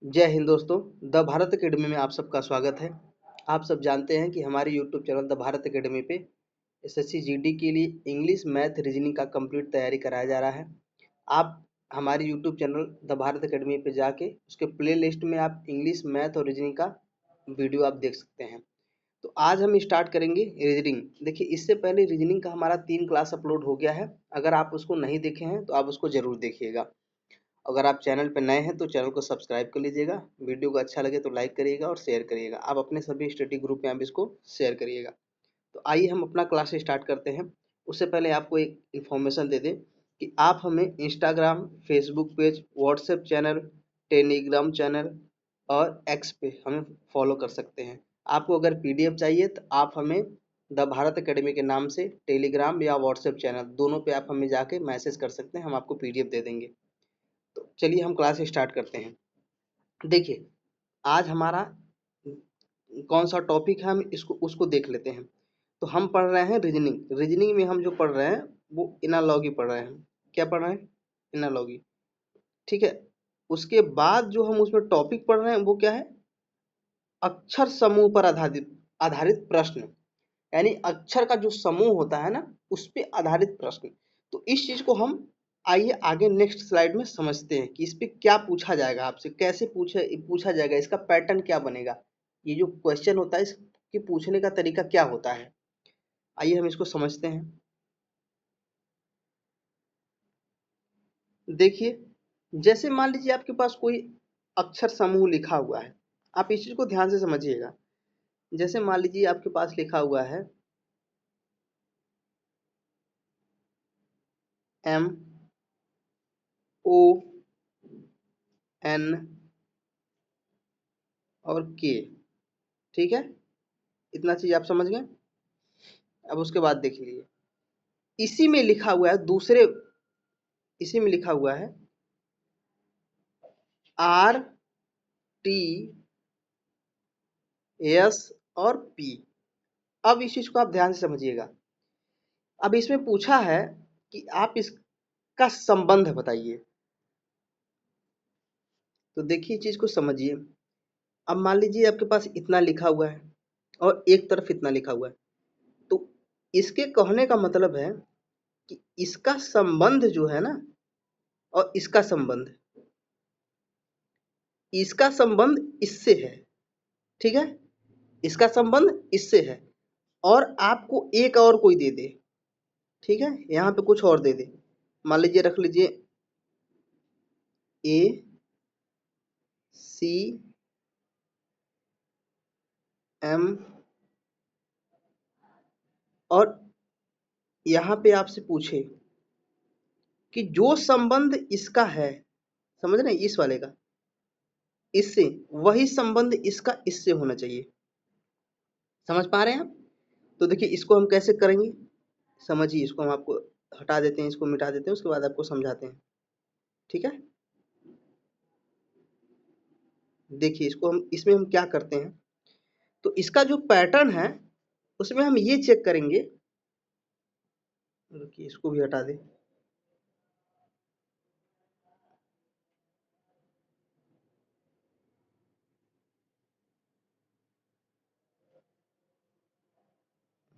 जय हिंद दोस्तों। The Bharat academy में आप सबका स्वागत है। आप सब जानते हैं कि हमारे YouTube channel the Bharat academy पे एसएससी जीडी के लिए इंग्लिश मैथ रीजनिंग का कंप्लीट तैयारी कराया जा रहा है। आप हमारे YouTube channel the Bharat academy पे जाके उसके प्ले लिस्ट में आप इंग्लिश मैथ और रीजनिंग का वीडियो आप देख सकते हैं। तो आज हम स्टार्ट करेंगे रीजनिंग। देखिए, इससे पहले रीजनिंग का हमारा 3 क्लास अपलोड हो गया है। अगर आप उसको नहीं देखे हैं तो आप उसको ज़रूर देखिएगा। अगर आप चैनल पर नए हैं तो चैनल को सब्सक्राइब कर लीजिएगा। वीडियो को अच्छा लगे तो लाइक करिएगा और शेयर करिएगा। आप अपने सभी स्टडी ग्रुप में आप इसको शेयर करिएगा। तो आइए हम अपना क्लास स्टार्ट करते हैं। उससे पहले आपको एक इन्फॉर्मेशन दे दें कि आप हमें Instagram, Facebook page, WhatsApp channel, Telegram channel और एक्स पे हमें फॉलो कर सकते हैं। आपको अगर पीडीएफ चाहिए तो आप हमें द भारत एकेडमी के नाम से टेलीग्राम या व्हाट्सएप चैनल दोनों पे आप हमें जाके मैसेज कर सकते हैं। हम आपको पीडीएफ दे देंगे। तो चलिए हम क्लास स्टार्ट करते हैं। देखिए, आज हमारा कौन सा टॉपिक है हम इसको उसको देख लेते हैं। तो हम पढ़ रहे हैं रीजनिंग। रीजनिंग में हम जो पढ़ रहे हैं वो इनालॉगी पढ़ रहे हैं। क्या पढ़ रहे हैं? इनालॉगी। ठीक है। उसके बाद जो हम उसमें टॉपिक पढ़ रहे हैं वो क्या है? अक्षर समूह पर आधारित आधारित प्रश्न। यानी अक्षर का जो समूह होता है ना, उस पे आधारित प्रश्न। तो इस चीज को हम आइए आगे नेक्स्ट स्लाइड में समझते हैं कि इस पे क्या पूछा जाएगा, आपसे कैसे पूछा जाएगा, इसका पैटर्न क्या बनेगा, ये जो क्वेश्चन होता है इसके पूछने का तरीका क्या होता है। आइए हम इसको समझते हैं। देखिए, जैसे मान लीजिए आपके पास कोई अक्षर समूह लिखा हुआ है। आप इस चीज को ध्यान से समझिएगा। जैसे मान लीजिए आपके पास लिखा हुआ है एम ओ एन और के। ठीक है, इतना चीज आप समझ गए। अब उसके बाद देख लीजिए, इसी में लिखा हुआ है दूसरे, इसी में लिखा हुआ है आर टी एस और पी। अब इस चीज को आप ध्यान से समझिएगा। अब इसमें पूछा है कि आप इसका संबंध बताइए। तो देखिए, चीज को समझिए। अब मान लीजिए आपके पास इतना लिखा हुआ है और एक तरफ इतना लिखा हुआ है। तो इसके कहने का मतलब है कि इसका संबंध जो है ना, और इसका संबंध, इसका संबंध इससे है। ठीक है, इसका संबंध इससे है। और आपको एक और कोई दे दे। ठीक है, यहाँ पे कुछ और दे दे। मान लीजिए रख लीजिए ए सी एम, और यहाँ पे आपसे पूछे कि जो संबंध इसका है, समझ रहे हैं, इस वाले का इससे, वही संबंध इसका इससे होना चाहिए। समझ पा रहे हैं आप? तो देखिए, इसको हम कैसे करेंगे, समझिए। इसको हम आपको हटा देते हैं, इसको मिटा देते हैं, उसके बाद आपको समझाते हैं। ठीक है, देखिए इसको हम, इसमें हम क्या करते हैं। तो इसका जो पैटर्न है उसमें हम ये चेक करेंगे। रुकिए, इसको भी हटा दें।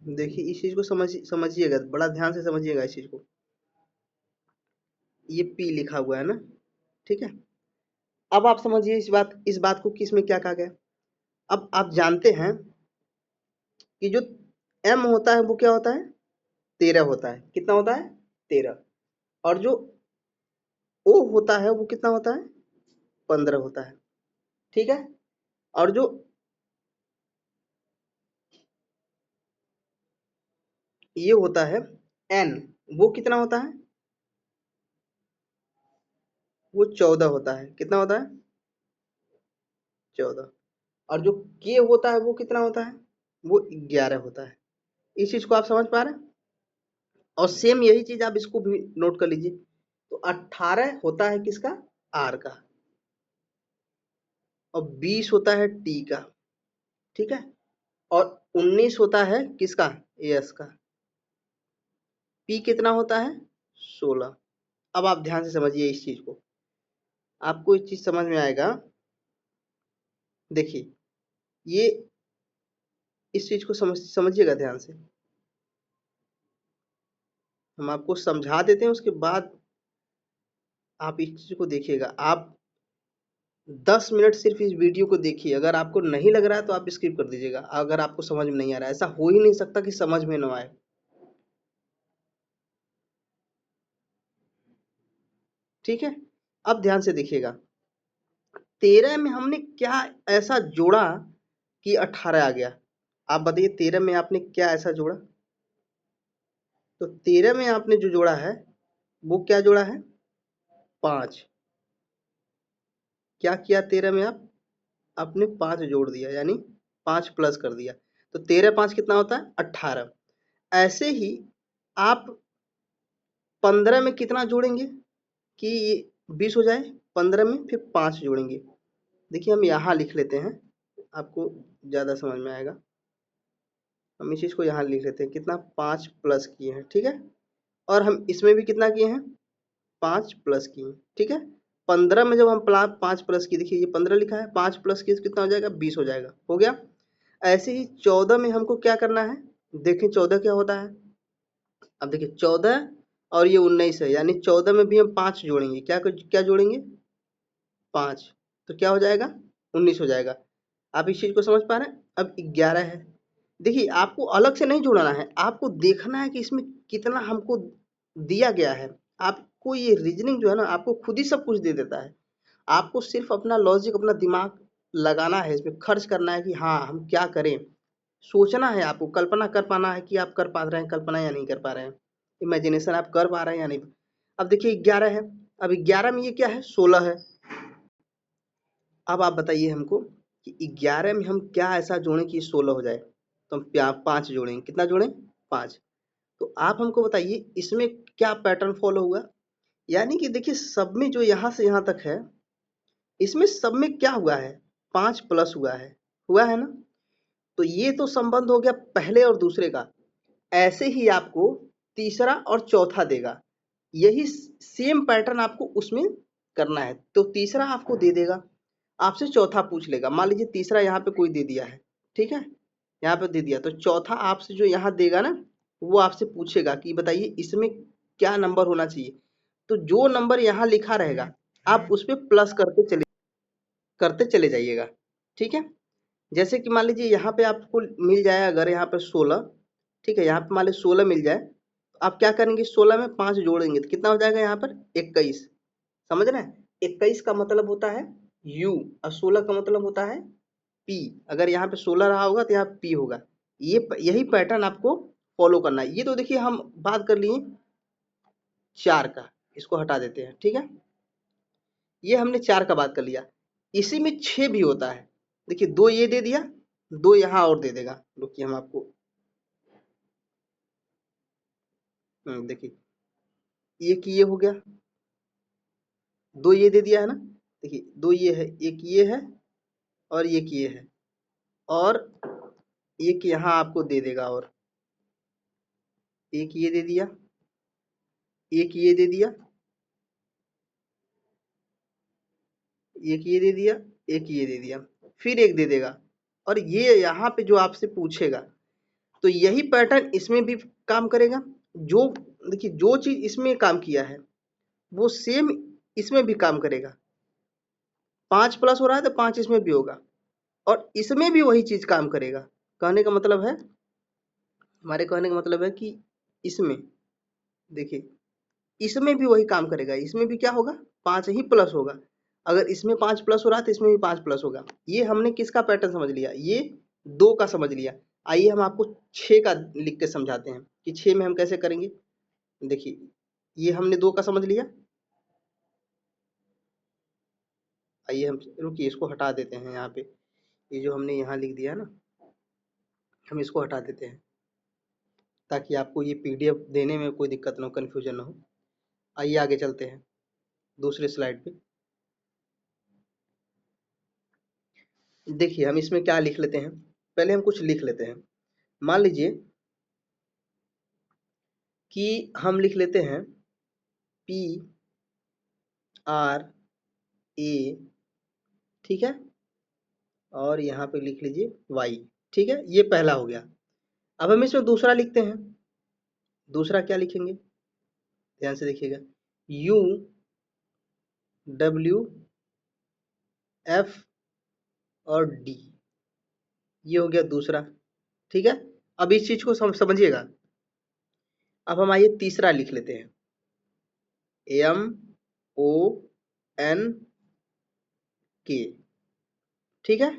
देखिए, इस चीज को समझिएगा, बड़ा ध्यान से समझिएगा इस चीज को। ये पी लिखा हुआ है ना, ठीक है। अब आप समझिए इस बात को, किस में क्या कहा गया। अब आप जानते हैं कि जो एम होता है वो क्या होता है? 13 होता है। कितना होता है? 13। और जो ओ होता है वो कितना होता है? 15 होता है। ठीक है। और जो ये होता है एन, वो कितना होता है? वो 14 होता है। कितना होता है? 14। और जो के होता है वो कितना होता है? वो 11 होता है। इस चीज को आप समझ पा रहे हैं? और सेम यही चीज आप इसको भी नोट कर लीजिए। तो 18 होता है किसका? आर का। और 20 होता है टी का। ठीक है। और 19 होता है किसका? एस का। पी कितना होता है? 16। अब आप ध्यान से समझिए इस चीज को। आपको इस चीज समझ में आएगा देखिए ये इस चीज को समझिएगा ध्यान से, हम आपको समझा देते हैं, उसके बाद आप इस चीज को देखिएगा। आप 10 मिनट सिर्फ इस वीडियो को देखिए, अगर आपको नहीं लग रहा है तो आप स्किप कर दीजिएगा, अगर आपको समझ में नहीं आ रहा है। ऐसा हो ही नहीं सकता कि समझ में ना आए। ठीक है, अब ध्यान से देखिएगा। 13 में हमने क्या ऐसा जोड़ा कि 18 आ गया? आप बताइए 13 में आपने क्या ऐसा जोड़ा? तो 13 में आपने जो जोड़ा है वो क्या जोड़ा है? 5। क्या किया 13 में आपने 5 जोड़ दिया, यानी 5 प्लस कर दिया। तो 13 5 कितना होता है? 18। ऐसे ही आप 15 में कितना जोड़ेंगे कि 20 हो जाए? 15 में फिर 5 जोड़ेंगे। देखिए हम यहाँ लिख लेते हैं, आपको ज़्यादा समझ में आएगा। हम इस चीज़ को यहाँ लिख लेते हैं, कितना? 5 प्लस किए हैं, ठीक है। और हम इसमें भी कितना किए हैं? 5 प्लस किए, ठीक है। 15 में जब हम 5 प्लस किए, देखिए ये 15 लिखा है, 5 प्लस किए तो कितना हो जाएगा? 20 हो जाएगा, हो गया। ऐसे ही 14 में हमको क्या करना है? देखें 14 क्या होता है। अब देखिए 14 और ये 19 है, यानी 14 में भी हम 5 जोड़ेंगे। क्या क्या जोड़ेंगे? 5। तो क्या हो जाएगा? 19 हो जाएगा। आप इस चीज को समझ पा रहे हैं? अब 11 है। देखिए आपको अलग से नहीं जोड़ना है, आपको देखना है कि इसमें कितना हमको दिया गया है। आपको ये रीजनिंग जो है ना, आपको खुद ही सब कुछ दे देता है। आपको सिर्फ अपना लॉजिक, अपना दिमाग लगाना है, इसमें खर्च करना है कि हाँ हम क्या करें। सोचना है, आपको कल्पना कर पाना है कि आप कर पा रहे हैं कल्पना या नहीं कर पा रहे हैं, इमेजिनेशन आप कर पा रहे हैं या नहीं। अब देखिए 11 है, अब 11 में ये क्या है? 16 है। अब आप बताइए हमको कि 11 में हम क्या ऐसा जोड़ें कि 16 हो जाए? तो हम 5 जोड़ेंगे। कितना जोड़ें? 5। तो आप हमको बताइए इसमें क्या पैटर्न फॉलो हुआ? यानी कि देखिए सब में जो यहाँ से यहाँ तक है, इसमें सब में क्या हुआ है? 5 प्लस हुआ है ना। तो ये तो संबंध हो गया पहले और दूसरे का। ऐसे ही आपको तीसरा और चौथा देगा, यही सेम पैटर्न आपको उसमें करना है। तो तीसरा आपको दे देगा, आपसे चौथा पूछ लेगा। मान लीजिए तीसरा यहाँ पे कोई दे दिया है, ठीक है, यहाँ पे दे दिया, तो चौथा आपसे जो यहाँ देगा ना, वो आपसे पूछेगा कि बताइए इसमें क्या नंबर होना चाहिए। तो जो नंबर यहाँ लिखा रहेगा आप उस पर प्लस करते चले जाइएगा, ठीक है। जैसे कि मान लीजिए यहाँ पे आपको मिल जाए, अगर यहाँ पे 16, ठीक है, यहाँ पे मान लीजिए 16 मिल जाए, तो आप क्या करेंगे? 16 में 5 जोड़ेंगे तो कितना हो जाएगा यहाँ पर? 21। समझ रहे हैं? 21 का मतलब होता है U और 16 का मतलब होता है P। अगर यहाँ पे 16 रहा होगा तो यहाँ P होगा। यही पैटर्न आपको फॉलो करना है। ये तो देखिए हम बात कर लिए 4 का, इसको हटा देते हैं, ठीक है। ये हमने 4 का बात कर लिया। इसी में 6 भी होता है। देखिए 2 ये दे दिया, 2 यहाँ और दे देगा। रुकिए हम आपको देखिए, एक ये हो गया, 2 ये दे दिया है ना। देखिए 2 ये है, एक ये है और एक ये है, और एक यहाँ आपको दे देगा, और एक ये दे दिया, एक ये दे दिया, एक ये दे दिया, एक ये दे दिया, फिर एक दे देगा, और ये यहाँ पे जो आपसे पूछेगा। तो यही पैटर्न इसमें भी काम करेगा। जो देखिए जो चीज इसमें काम किया है वो सेम इसमें भी काम करेगा। 5 प्लस हो रहा है तो 5 इसमें भी होगा, और इसमें भी वही चीज काम करेगा। कहने का मतलब है, हमारे कहने का मतलब है कि इसमें देखिए, इसमें भी वही काम करेगा। इसमें भी क्या होगा? 5 ही प्लस होगा। अगर इसमें 5 प्लस हो रहा है तो इसमें भी 5 प्लस होगा। ये हमने किसका पैटर्न समझ लिया? ये 2 का समझ लिया। आइए हम आपको 6 का लिख के समझाते हैं कि 6 में हम कैसे करेंगे। देखिए ये हमने 2 का समझ लिया। आइए हम, रुकिए इसको हटा देते हैं यहाँ पे। ये जो हमने यहाँ लिख दिया है ना, हम इसको हटा देते हैं ताकि आपको ये पीडीएफ देने में कोई दिक्कत ना हो, कन्फ्यूजन ना हो। आइए आगे चलते हैं दूसरे स्लाइड पे। देखिए हम इसमें क्या लिख लेते हैं, पहले हम कुछ लिख लेते हैं। मान लीजिए कि हम लिख लेते हैं पी आर ए, ठीक है, और यहाँ पे लिख लीजिए y। ठीक है, ये पहला हो गया। अब हम इसमें दूसरा लिखते हैं। दूसरा क्या लिखेंगे, ध्यान से देखिएगा, u w f और d, ये हो गया दूसरा। ठीक है, अब इस चीज को समझिएगा। अब हम आइए तीसरा लिख लेते हैं, m o n k। ठीक है,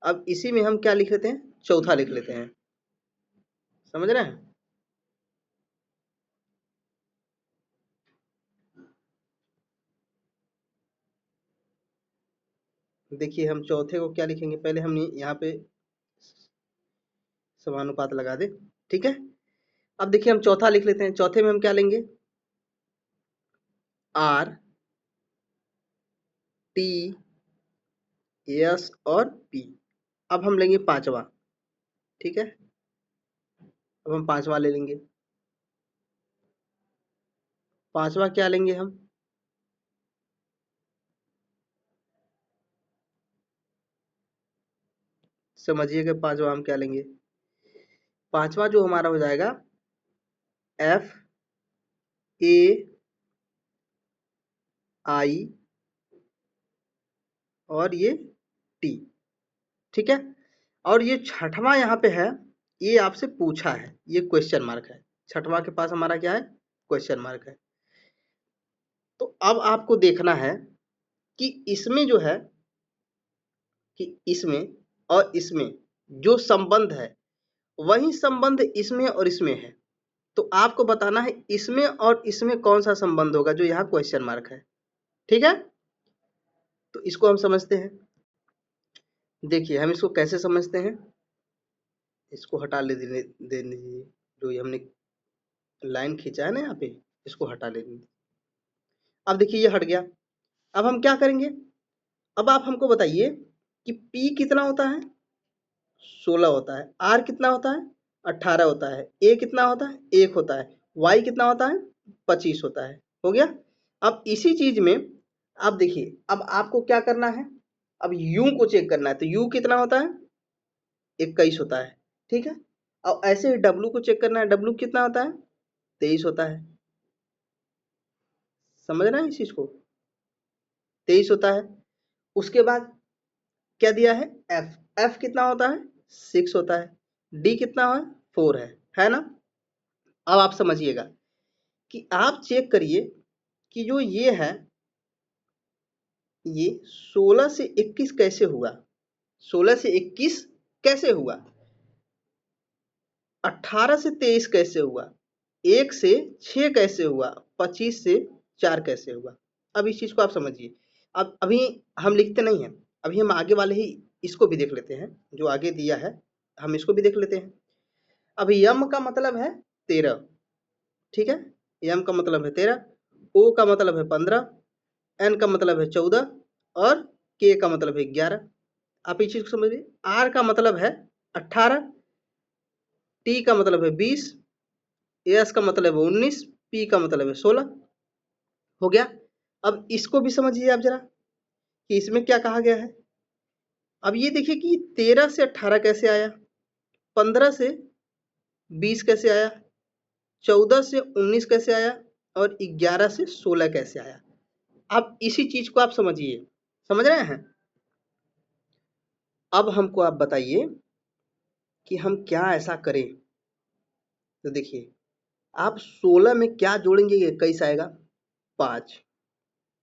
अब इसी में हम क्या लिख लेते हैं, चौथा लिख लेते हैं। समझ रहे हैं? देखिए हम चौथे को क्या लिखेंगे, पहले हमने यहाँ पे समानुपात लगा दे। ठीक है, अब देखिए हम चौथा लिख लेते हैं। चौथे में हम क्या लेंगे, आर टी एस और पी। अब हम लेंगे पांचवा। ठीक है, अब हम पांचवा ले लेंगे। पांचवा क्या लेंगे हम, समझिएगा पांचवा हम क्या लेंगे। पांचवा जो हमारा हो जाएगा एफ ए आई और ये टी। ठीक है, और ये छठवां यहाँ पे है, ये आपसे पूछा है, ये क्वेश्चन मार्क है। छठवां के पास हमारा क्या है, क्वेश्चन मार्क है। तो अब आपको देखना है कि इसमें जो है, कि इसमें और इसमें जो संबंध है वही संबंध इसमें और इसमें है। तो आपको बताना है इसमें और इसमें कौन सा संबंध होगा जो यहाँ क्वेश्चन मार्क है। ठीक है, तो इसको हम समझते हैं। देखिए हम इसको कैसे समझते हैं, इसको हटा ले देने दीजिए, जो ये हमने लाइन खींचा है ना यहाँ पे, इसको हटा ले दीजिए। अब देखिए ये हट गया। अब हम क्या करेंगे, अब आप हमको बताइए कि P कितना होता है, 16 होता है। R कितना होता है, 18 होता है। A कितना होता है, 1 होता है। Y कितना होता है, 25 होता है। हो गया। अब इसी चीज में आप देखिए, अब आपको क्या करना है, अब U को चेक करना है। तो U कितना होता है, 21 होता है। ठीक है, अब ऐसे ही W को चेक करना है। W कितना होता है, 23 होता है। समझ रहे हैं इस चीज को, 23 होता है। उसके बाद क्या दिया है, F। F कितना होता है, 6 होता है। D कितना है, 4 है ना। अब आप समझिएगा कि आप चेक करिए कि जो ये है, ये 16 से 21 कैसे हुआ, 16 से 21 कैसे हुआ, 18 से 23 कैसे हुआ, 1 से 6 कैसे हुआ, 25 से 4 कैसे हुआ। अब इस चीज को आप समझिए। अब अभी हम लिखते नहीं हैं, अभी हम आगे वाले ही इसको भी देख लेते हैं, जो आगे दिया है हम इसको भी देख लेते हैं। अब यम का मतलब है 13। ठीक है, यम का मतलब है 13, ओ का मतलब है 15, एन का मतलब है 14 और के का मतलब है 11। आप इस चीज को समझिए। आर का मतलब है 18, टी का मतलब है 20, एस का मतलब है 19, पी का मतलब है 16। हो गया। अब इसको भी समझिए आप जरा कि इसमें क्या कहा गया है। अब ये देखिए कि 13 से 18 कैसे आया, 15 से 20 कैसे आया, 14 से 19 कैसे आया और 11 से 16 कैसे आया। अब इसी चीज को आप समझिए, समझ रहे हैं। अब हमको आप बताइए कि हम क्या ऐसा करें। तो देखिए आप 16 में क्या जोड़ेंगे, ये कैसे आएगा, 5,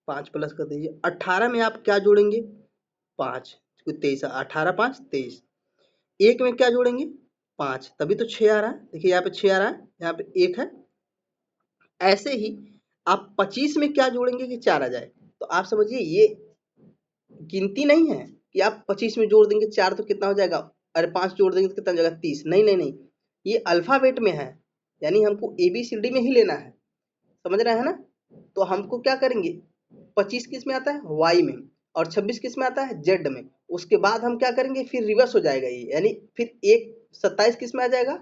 5 प्लस कर दीजिए। 18 में आप क्या जोड़ेंगे, 5, 23, 18 5 23। एक में क्या जोड़ेंगे, 5, तभी तो 6 आ रहा है। देखिए यहाँ पे 6 आ रहा है, यहाँ पे 1 है। ऐसे ही आप 25 में क्या जोड़ेंगे कि 4 आ जाए। तो आप समझिए ये गिनती नहीं है कि आप 25 में जोड़ देंगे 4 तो कितना हो जाएगा, अरे 5 जोड़ देंगे तो कितना हो जाएगा, 30। नहीं नहीं नहीं, ये अल्फाबेट में है, यानी हमको ABCD में ही लेना है। समझ रहे हैं ना। तो हमको क्या करेंगे, 25 किस में आता है, Y में, और 26 किस में आता है, Z में। उसके बाद हम क्या करेंगे, फिर रिवर्स हो जाएगा ये, यानी फिर 27 किस में आ जाएगा,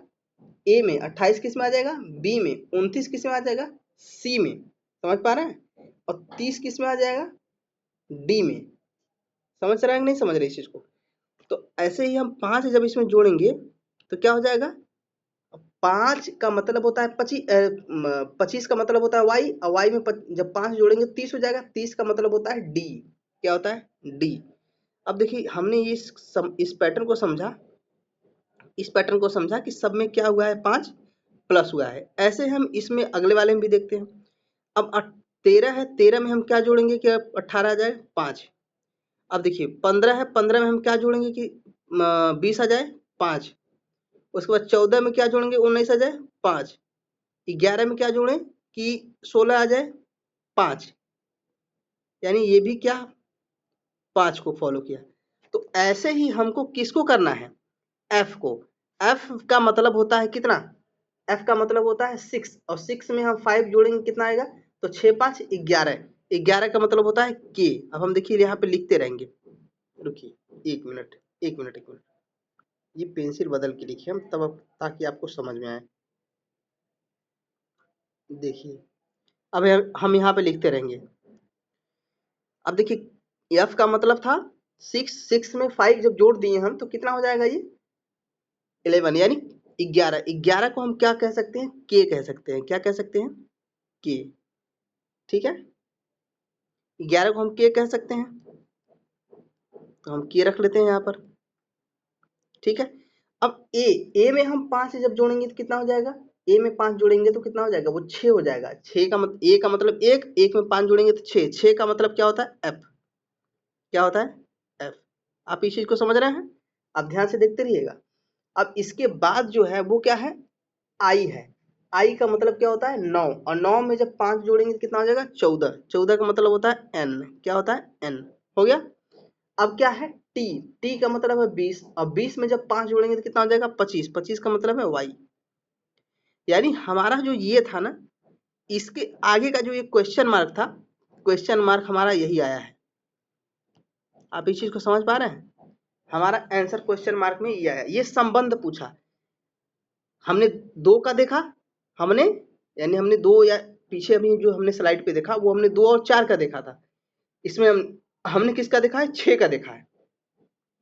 A में, 28 किस में आ जाएगा, B में, 29 किस में आ जाएगा, C में। समझ पा रहे हैं, और 30 किस में आ जाएगा, D में। समझ रहे हैं कि नहीं समझ रहे इस चीज को। तो ऐसे ही हम 5 जब इसमें जोड़ेंगे तो क्या हो जाएगा, 5 का मतलब होता है 25 का मतलब होता है y, और y में जब 5 जोड़ेंगे 30 हो जाएगा। 30 का मतलब होता है d। क्या होता है, d। अब देखिए हमने इस पैटर्न को समझा, कि सब में क्या हुआ है, 5 प्लस हुआ है। ऐसे हम इसमें अगले वाले में भी देखते हैं। अब 13 है, 13 में हम क्या जोड़ेंगे कि 18 आ जाए, 5। अब देखिए 15 है, 15 में हम क्या जोड़ेंगे कि 20 आ जाए, 5। उसके बाद 14 में क्या जोड़ेंगे, 19 आ जाए, 5। 11 में क्या जोड़ें कि 16 आ जाए, 5। यानी ये भी क्या, 5 को फॉलो किया। तो ऐसे ही हमको किसको करना है, f को। f का मतलब होता है कितना, f का मतलब होता है 6, और 6 में हम 5 जोड़ेंगे कितना आएगा, तो 6 5 11। 11 का मतलब होता है k। अब हम देखिए यहाँ पे लिखते रहेंगे, रुकिए 1 मिनट, 1 मिनट, 1 मिनट। ये पेंसिल बदल के लिखिए हम, तब ताकि आपको समझ में आए। देखिए अब हम यहाँ पे लिखते रहेंगे। अब देखिए f का मतलब था 6, 6 में 5 जब जोड़ दिए हम तो कितना हो जाएगा, ये 11, यानी 11। 11 को हम क्या कह सकते हैं, k कह सकते हैं। क्या कह सकते हैं, k। ठीक है, 11 को हम k कह सकते हैं, तो हम k रख लेते हैं यहाँ पर। ठीक है, अब a में हम 5 जब जोड़ेंगे तो कितना हो जाएगा, a में 5 जोड़ेंगे तो कितना हो जाएगा, वो 6 हो जाएगा। 6 का मतलब a का मतलब 1, 1 में 5 जोड़ेंगे तो 6, 6 का मतलब क्या होता है, f। क्या होता है, f। आप इस चीज को समझ रहे हैं, आप ध्यान से देखते रहिएगा। अब इसके बाद जो है वो क्या है, आई है। आई का मतलब क्या होता है, 9, और 9 में जब 5 जोड़ेंगे तो कितना हो जाएगा, 14। 14 का मतलब होता है n। क्या होता है, n। हो गया। अब क्या है, t। t का मतलब है 20, और 20 में जब 5 जोड़ेंगे तो कितना हो जाएगा, 25। 25 का मतलब है y। यानी हमारा जो ये था ना, इसके आगे का जो ये क्वेश्चन मार्क था, क्वेश्चन मार्क हमारा यही आया है। आप इस चीज को समझ पा रहे हैं, हमारा आंसर क्वेश्चन मार्क में ये आया। ये संबंध पूछा, हमने 2 का देखा, हमने यानी हमने 2, या पीछे अभी जो हमने स्लाइड पे देखा वो हमने 2 और 4 का देखा था। इसमें हमने किसका देखा है, 6 का देखा है।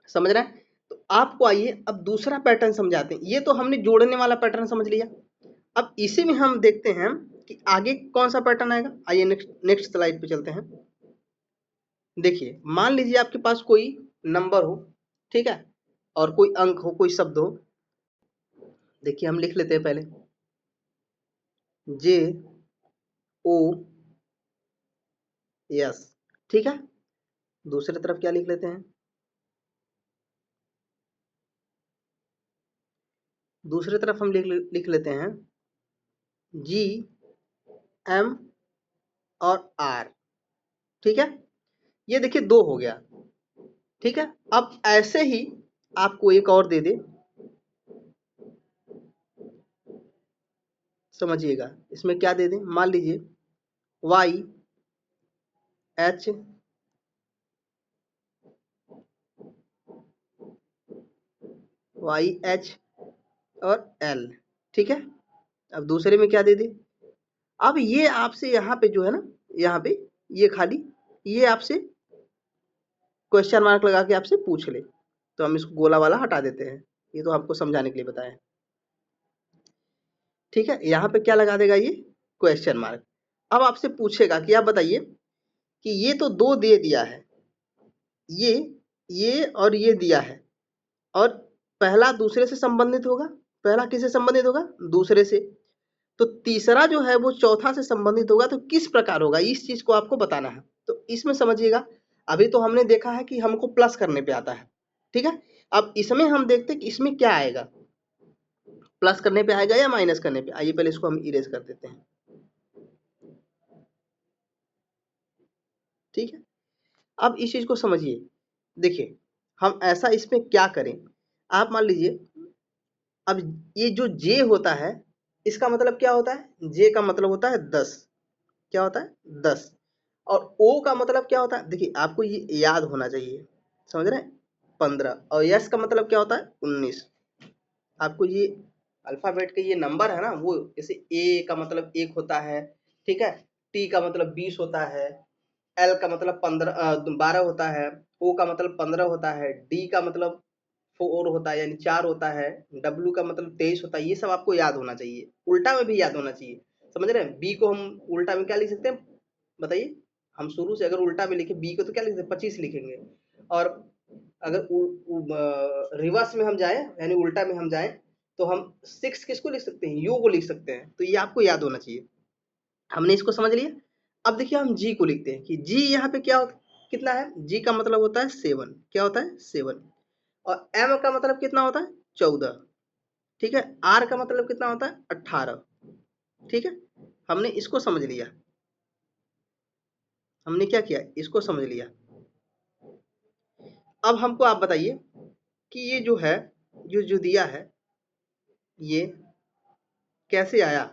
समझ रहे हैं, तो आपको आइए अब दूसरा पैटर्न समझाते हैं। ये तो हमने जोड़ने वाला पैटर्न समझ लिया। अब इसी में हम देखते हैं कि आगे कौन सा पैटर्न आएगा। आइए नेक्स्ट स्लाइड पे चलते हैं। देखिए मान लीजिए आपके पास कोई नंबर हो, ठीक है, और कोई अंक हो, कोई शब्द हो। देखिए हम लिख लेते हैं पहले JOS, ठीक है। दूसरी तरफ क्या लिख लेते हैं, दूसरी तरफ हम लिख लेते हैं GM और R। ठीक है, ये देखिए 2 हो गया। ठीक है, अब ऐसे ही आपको एक और दे दे, समझिएगा इसमें क्या दे दें। मान लीजिए YH और L। ठीक है, अब दूसरे में क्या दे दे। अब ये आपसे यहाँ पे जो है ना, यहाँ पे ये खाली ये आपसे क्वेश्चन मार्क लगा के आपसे पूछ ले, तो हम इसको गोला वाला हटा देते हैं। ये तो आपको समझाने के लिए बताया। ठीक है, यहाँ पे क्या लगा देगा, ये क्वेश्चन मार्क। अब आपसे पूछेगा कि आप बताइए कि ये तो 2 दे दिया है, ये और ये दिया है, और पहला दूसरे से संबंधित होगा। पहला किससे संबंधित होगा, दूसरे से। तो तीसरा जो है वो चौथा से संबंधित होगा, तो किस प्रकार होगा, इस चीज को आपको बताना है। तो इसमें समझिएगा, अभी तो हमने देखा है कि हमको प्लस करने पे आता है। ठीक है, अब इसमें हम देखते हैं कि इसमें क्या आएगा, प्लस करने पे आएगा या माइनस करने पे। आइए पहले इसको हम इरेज कर देते हैं। ठीक है, अब इस चीज को समझिए। देखिए हम ऐसा इसमें क्या करें, आप मान लीजिए अब ये जो जे होता है, इसका मतलब क्या होता है, जे का मतलब होता है 10। क्या होता है, 10। और ओ का मतलब क्या होता है, देखिए आपको ये याद होना चाहिए, समझ रहे हैं, 15। और यस का मतलब क्या होता है, 19। आपको ये अल्फाबेट के ये नंबर है ना, वो जैसे ए का मतलब 1 होता है, ठीक है, टी का मतलब 20 होता है, एल का मतलब 12 होता है, ओ का मतलब 15 होता है, डी का मतलब 4 होता है यानी 4 होता है, W का मतलब 23 होता है, ये सब आपको याद होना चाहिए, उल्टा में भी याद होना चाहिए, समझ रहे हैं। B को हम उल्टा में क्या लिख सकते हैं बताइए, हम शुरू से अगर उल्टा में लिखे B को तो क्या लिख सकते हैं 25 लिखेंगे, और अगर रिवर्स में हम जाए यानी उल्टा में हम जाए तो हम 6 किसको लिख सकते हैं, U को लिख सकते हैं, तो ये आपको याद होना चाहिए। हमने इसको समझ लिया। अब देखिए हम G को लिखते हैं कि G यहाँ पे क्या होता कितना है, G का मतलब होता है 7, क्या होता है 7, और M का मतलब कितना होता है 14, ठीक है, R का मतलब कितना होता है 18, ठीक है। हमने इसको समझ लिया, हमने क्या किया इसको समझ लिया। अब हमको आप बताइए कि ये जो है जो दिया है ये कैसे आया,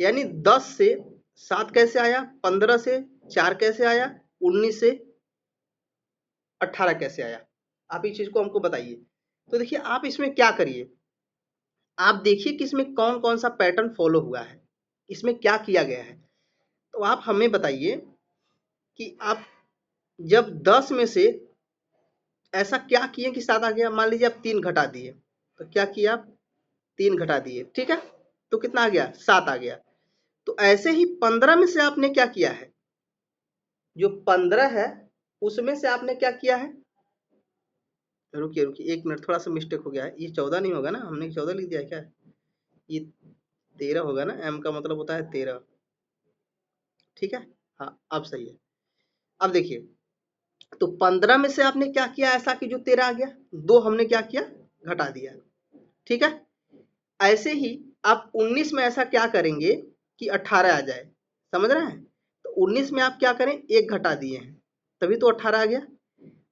यानी 10 से 7 कैसे आया, 15 से 4 कैसे आया, 19 से 18 कैसे आया, आप इस चीज को हमको बताइए। तो देखिए आप इसमें क्या करिए, आप देखिए कि इसमें कौन कौन सा पैटर्न फॉलो हुआ है, इसमें क्या किया गया है। तो आप हमें बताइए कि आप जब 10 में से ऐसा क्या किए कि 7 आ गया, मान लीजिए आप 3 घटा दिए, तो क्या किया आप 3 घटा दिए, ठीक है, तो कितना आ गया 7 आ गया। तो ऐसे ही 15 में से आपने क्या किया है, जो 15 है उसमें से आपने क्या किया है, रुकिए रुकिए 1 मिनट, थोड़ा सा मिस्टेक हो गया है, ये 14 नहीं होगा ना, हमने 14 लिख दिया है क्या, ये 13 होगा ना, M का मतलब होता है 13, ठीक है, हाँ अब सही है। अब देखिए तो 15 में से आपने क्या किया ऐसा कि जो 13 आ गया, 2 हमने क्या किया घटा दिया, ठीक है। ऐसे ही आप 19 में ऐसा क्या करेंगे कि 18 आ जाए, समझ रहे हैं। तो 19 में आप क्या करें 1 घटा दिए हैं, तभी तो 18 आ गया।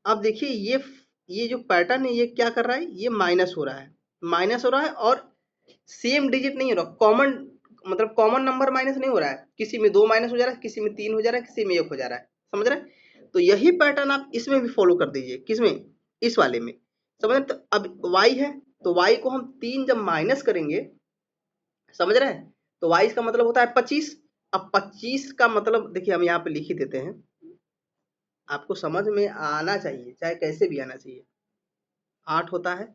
अब देखिए ये जो पैटर्न है ये क्या कर रहा है, ये माइनस हो रहा है, माइनस हो रहा है, और सेम डिजिट नहीं हो रहा, कॉमन मतलब कॉमन नंबर माइनस नहीं हो रहा है, किसी में 2 माइनस हो जा रहा है, किसी में 3 हो जा रहा है, किसी में 1 हो जा रहा है, समझ रहे हैं। तो यही पैटर्न आप इसमें भी फॉलो कर दीजिए, किसमें इस वाले में, समझ रहे। तो अब y है तो y को हम 3 जब माइनस करेंगे, समझ रहे हैं, तो y का मतलब होता है 25। अब 25 का मतलब देखिए हम यहाँ पे लिख ही देते हैं, आपको समझ में आना चाहिए चाहे कैसे भी आना चाहिए। 8 होता है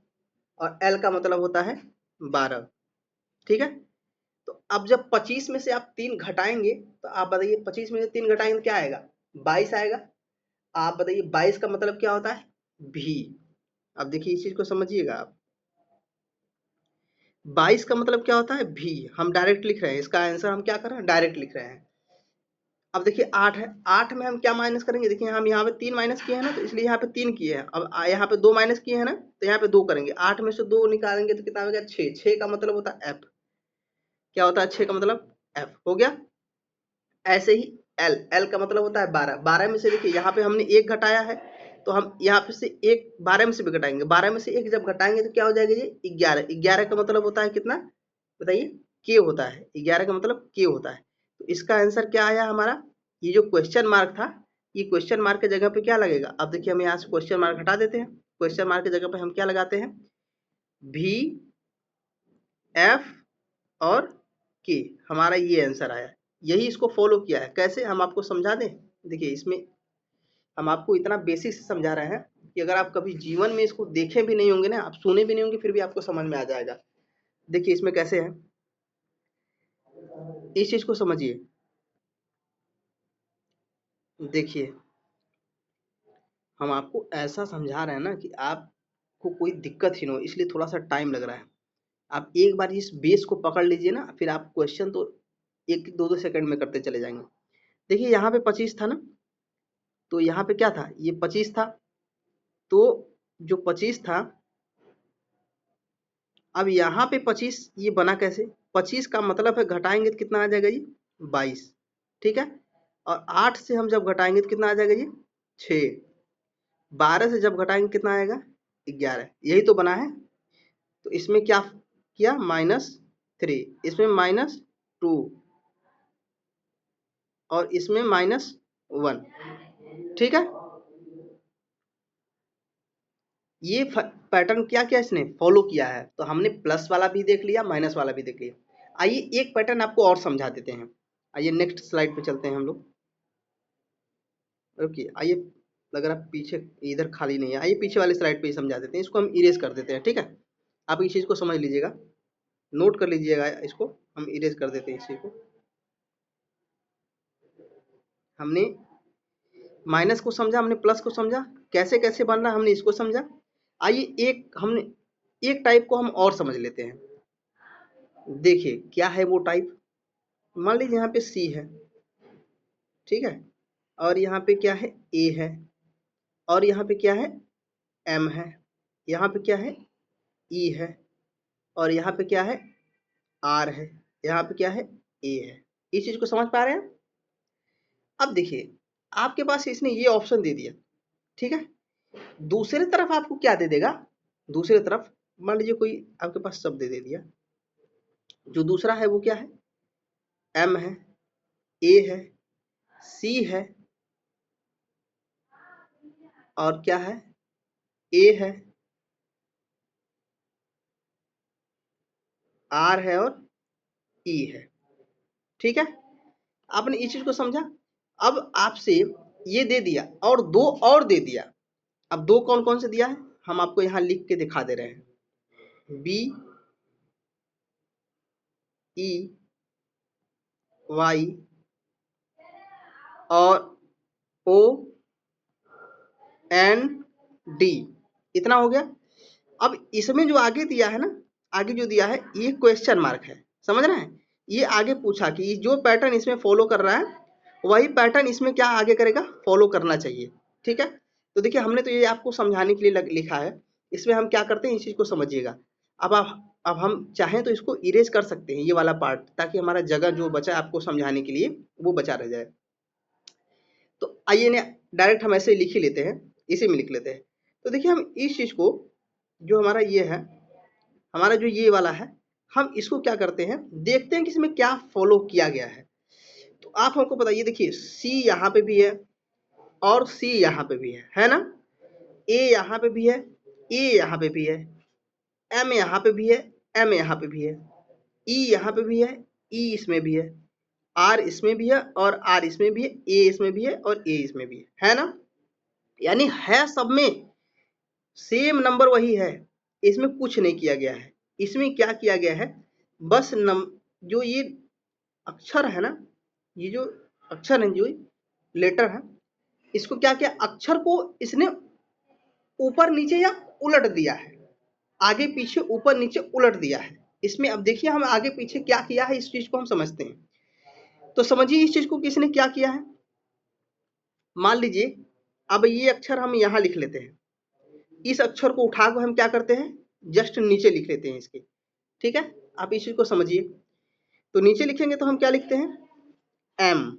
और l का मतलब होता है 12, ठीक है। तो अब जब 25 में से आप 3 घटाएंगे तो आप बताइए 25 में से 3 घटाएंगे तो क्या आएगा 22 आएगा। आप बताइए 22 का मतलब क्या होता है भी। अब देखिए इस चीज को समझिएगा आप, 22 का मतलब क्या होता है भी, हम डायरेक्ट लिख रहे हैं, इसका आंसर हम क्या कर रहे हैं डायरेक्ट लिख रहे हैं। अब देखिए 8 है, 8 में हम क्या माइनस करेंगे, देखिए हम यहाँ पे 3 माइनस किए हैं ना, तो इसलिए यहाँ पे 3 किए हैं। अब यहाँ पे 2 माइनस किए हैं ना, तो यहाँ पे 2 करेंगे, 8 में से 2 निकालेंगे तो कितना हो गया 6, 6 का मतलब होता है एफ, क्या होता है 6 का मतलब एफ हो गया। ऐसे ही एल, एल का मतलब होता है 12, 12 में से देखिए यहाँ पे हमने 1 घटाया है, तो हम यहाँ पे से 1 12 में से भी घटाएंगे, 12 में से 1 जब घटाएंगे तो क्या हो जाएगा ये 11, 11 का मतलब होता है कितना बताइए के होता है, 11 का मतलब के होता है। तो इसका आंसर क्या आया हमारा, ये जो क्वेश्चन मार्क था, ये क्वेश्चन मार्क की जगह पे क्या लगेगा, अब देखिए हम यहाँ से क्वेश्चन मार्क हटा देते हैं, क्वेश्चन मार्क की जगह पे हम क्या लगाते हैं भी एफ और के, हमारा ये आंसर आया। यही इसको फॉलो किया है, कैसे हम आपको समझा दें। देखिए इसमें हम आपको इतना बेसिक से समझा रहे हैं कि अगर आप कभी जीवन में इसको देखे भी नहीं होंगे ना, आप सुने भी नहीं होंगे, फिर भी आपको समझ में आ जाएगा। देखिए इसमें कैसे है, इस चीज को समझिए। देखिए हम आपको ऐसा समझा रहे हैं ना कि आपको कोई दिक्कत ही ना हो, इसलिए थोड़ा सा टाइम लग रहा है। आप एक बार इस बेस को पकड़ लीजिए ना, फिर आप क्वेश्चन तो 1-2 सेकंड में करते चले जाएंगे। देखिए यहाँ पे 25 था ना, तो यहाँ पे क्या था ये 25 था, तो जो 25 था, अब यहाँ पे 25 ये बना कैसे, 25 का मतलब है घटाएंगे तो कितना आ जाएगा ये 22, ठीक है। और 8 से हम जब घटाएंगे तो कितना आ जाएगा ये 6, 12 से जब घटाएंगे कितना आएगा 11, यही तो बना है। तो इसमें क्या किया -3, इसमें -2 और इसमें -1, ठीक है। ये पैटर्न क्या किया इसने फॉलो किया है, तो हमने प्लस वाला भी देख लिया माइनस वाला भी देख लिया। आइए एक पैटर्न आपको और समझा देते हैं, आइए नेक्स्ट स्लाइड पे चलते हैं हम लोग, ओके आइए। अगर आप पीछे इधर खाली नहीं है, आइए पीछे वाले स्लाइड पे ही समझा देते हैं, इसको हम इरेज कर देते हैं। ठीक है, आप इस चीज़ को समझ लीजिएगा, नोट कर लीजिएगा, इसको हम इरेज कर देते हैं। इस चीज़ को हमने माइनस को समझा, हमने प्लस को समझा, कैसे कैसे बन रहा है हमने इसको समझा। आइए हमने एक टाइप को हम और समझ लेते हैं। देखिए क्या है वो टाइप। मान लीजिए यहाँ पे सी है, ठीक है, और यहाँ पे क्या है, ए है, और यहाँ पे क्या है, एम है, यहाँ पे क्या है, ई है, और यहाँ पे क्या है, आर है, यहाँ पे क्या है, ए है। इस चीज को समझ पा रहे हैं। अब देखिए आपके पास इसने ये ऑप्शन दे दिया, ठीक है, दूसरे तरफ आपको क्या दे देगा, दूसरे तरफ मान लीजिए कोई आपके पास शब्द दे दिया, जो दूसरा है वो क्या है, एम है, ए है, सी है, और क्या है, ए है, आर है और ई है। ठीक है, आपने इस चीज को समझा। अब आपसे ये दे दिया और दो और दे दिया। अब दो कौन कौन से दिया है हम आपको यहाँ लिख के दिखा दे रहे हैं। बी ई वाई और ओ एन डी, इतना हो गया। अब इसमें जो आगे दिया है ना, आगे जो दिया है ये क्वेश्चन मार्क है, समझ रहे हैं। ये आगे पूछा कि जो पैटर्न इसमें फॉलो कर रहा है वही पैटर्न इसमें क्या आगे करेगा, फॉलो करना चाहिए। ठीक है, तो देखिए हमने तो ये आपको समझाने के लिए लिखा है, इसमें हम क्या करते हैं इस चीज को समझिएगा। अब हम चाहें तो इसको इरेज कर सकते हैं ये वाला पार्ट, ताकि हमारा जगह जो बचा आपको समझाने के लिए वो बचा रह जाए। तो आइए ना डायरेक्ट हम ऐसे ही लिख ही लेते हैं, इसी में लिख लेते हैं। तो देखिए हम इस चीज को, जो हमारा ये है, हमारा जो ये वाला है, हम इसको क्या करते हैं, देखते हैं कि इसमें क्या फॉलो किया गया है। तो आप हमको बताइए, देखिए सी यहाँ पे भी है और सी यहाँ पे भी है ना, ए यहाँ पे भी है, ए यहाँ पे भी है, एम यहाँ पे भी है, एम यहाँ पे भी है, ई यहाँ पे भी है, ई इसमें भी है, आर इसमें भी है और आर इसमें भी है, ए इसमें भी है और ए इसमें भी है ना। यानी है सब में सेम नंबर वही है, इसमें कुछ नहीं किया गया है। इसमें क्या किया गया है, बस जो ये अक्षर है ना, ये जो अक्षर है, जो लेटर है, इसको क्या किया, अक्षर को इसने ऊपर नीचे या उलट दिया है, आगे पीछे ऊपर नीचे उलट दिया है। इसमें अब देखिए हम आगे पीछे क्या किया है, इस चीज को हम समझते हैं। तो समझिए इस चीज को किसने क्या किया है। मान लीजिए अब ये अक्षर हम यहाँ लिख लेते हैं, इस अक्षर को उठाकर हम क्या करते हैं, जस्ट नीचे लिख लेते हैं इसके। ठीक है, आप इस चीज को समझिए। तो नीचे लिखेंगे तो हम क्या लिखते हैं, एम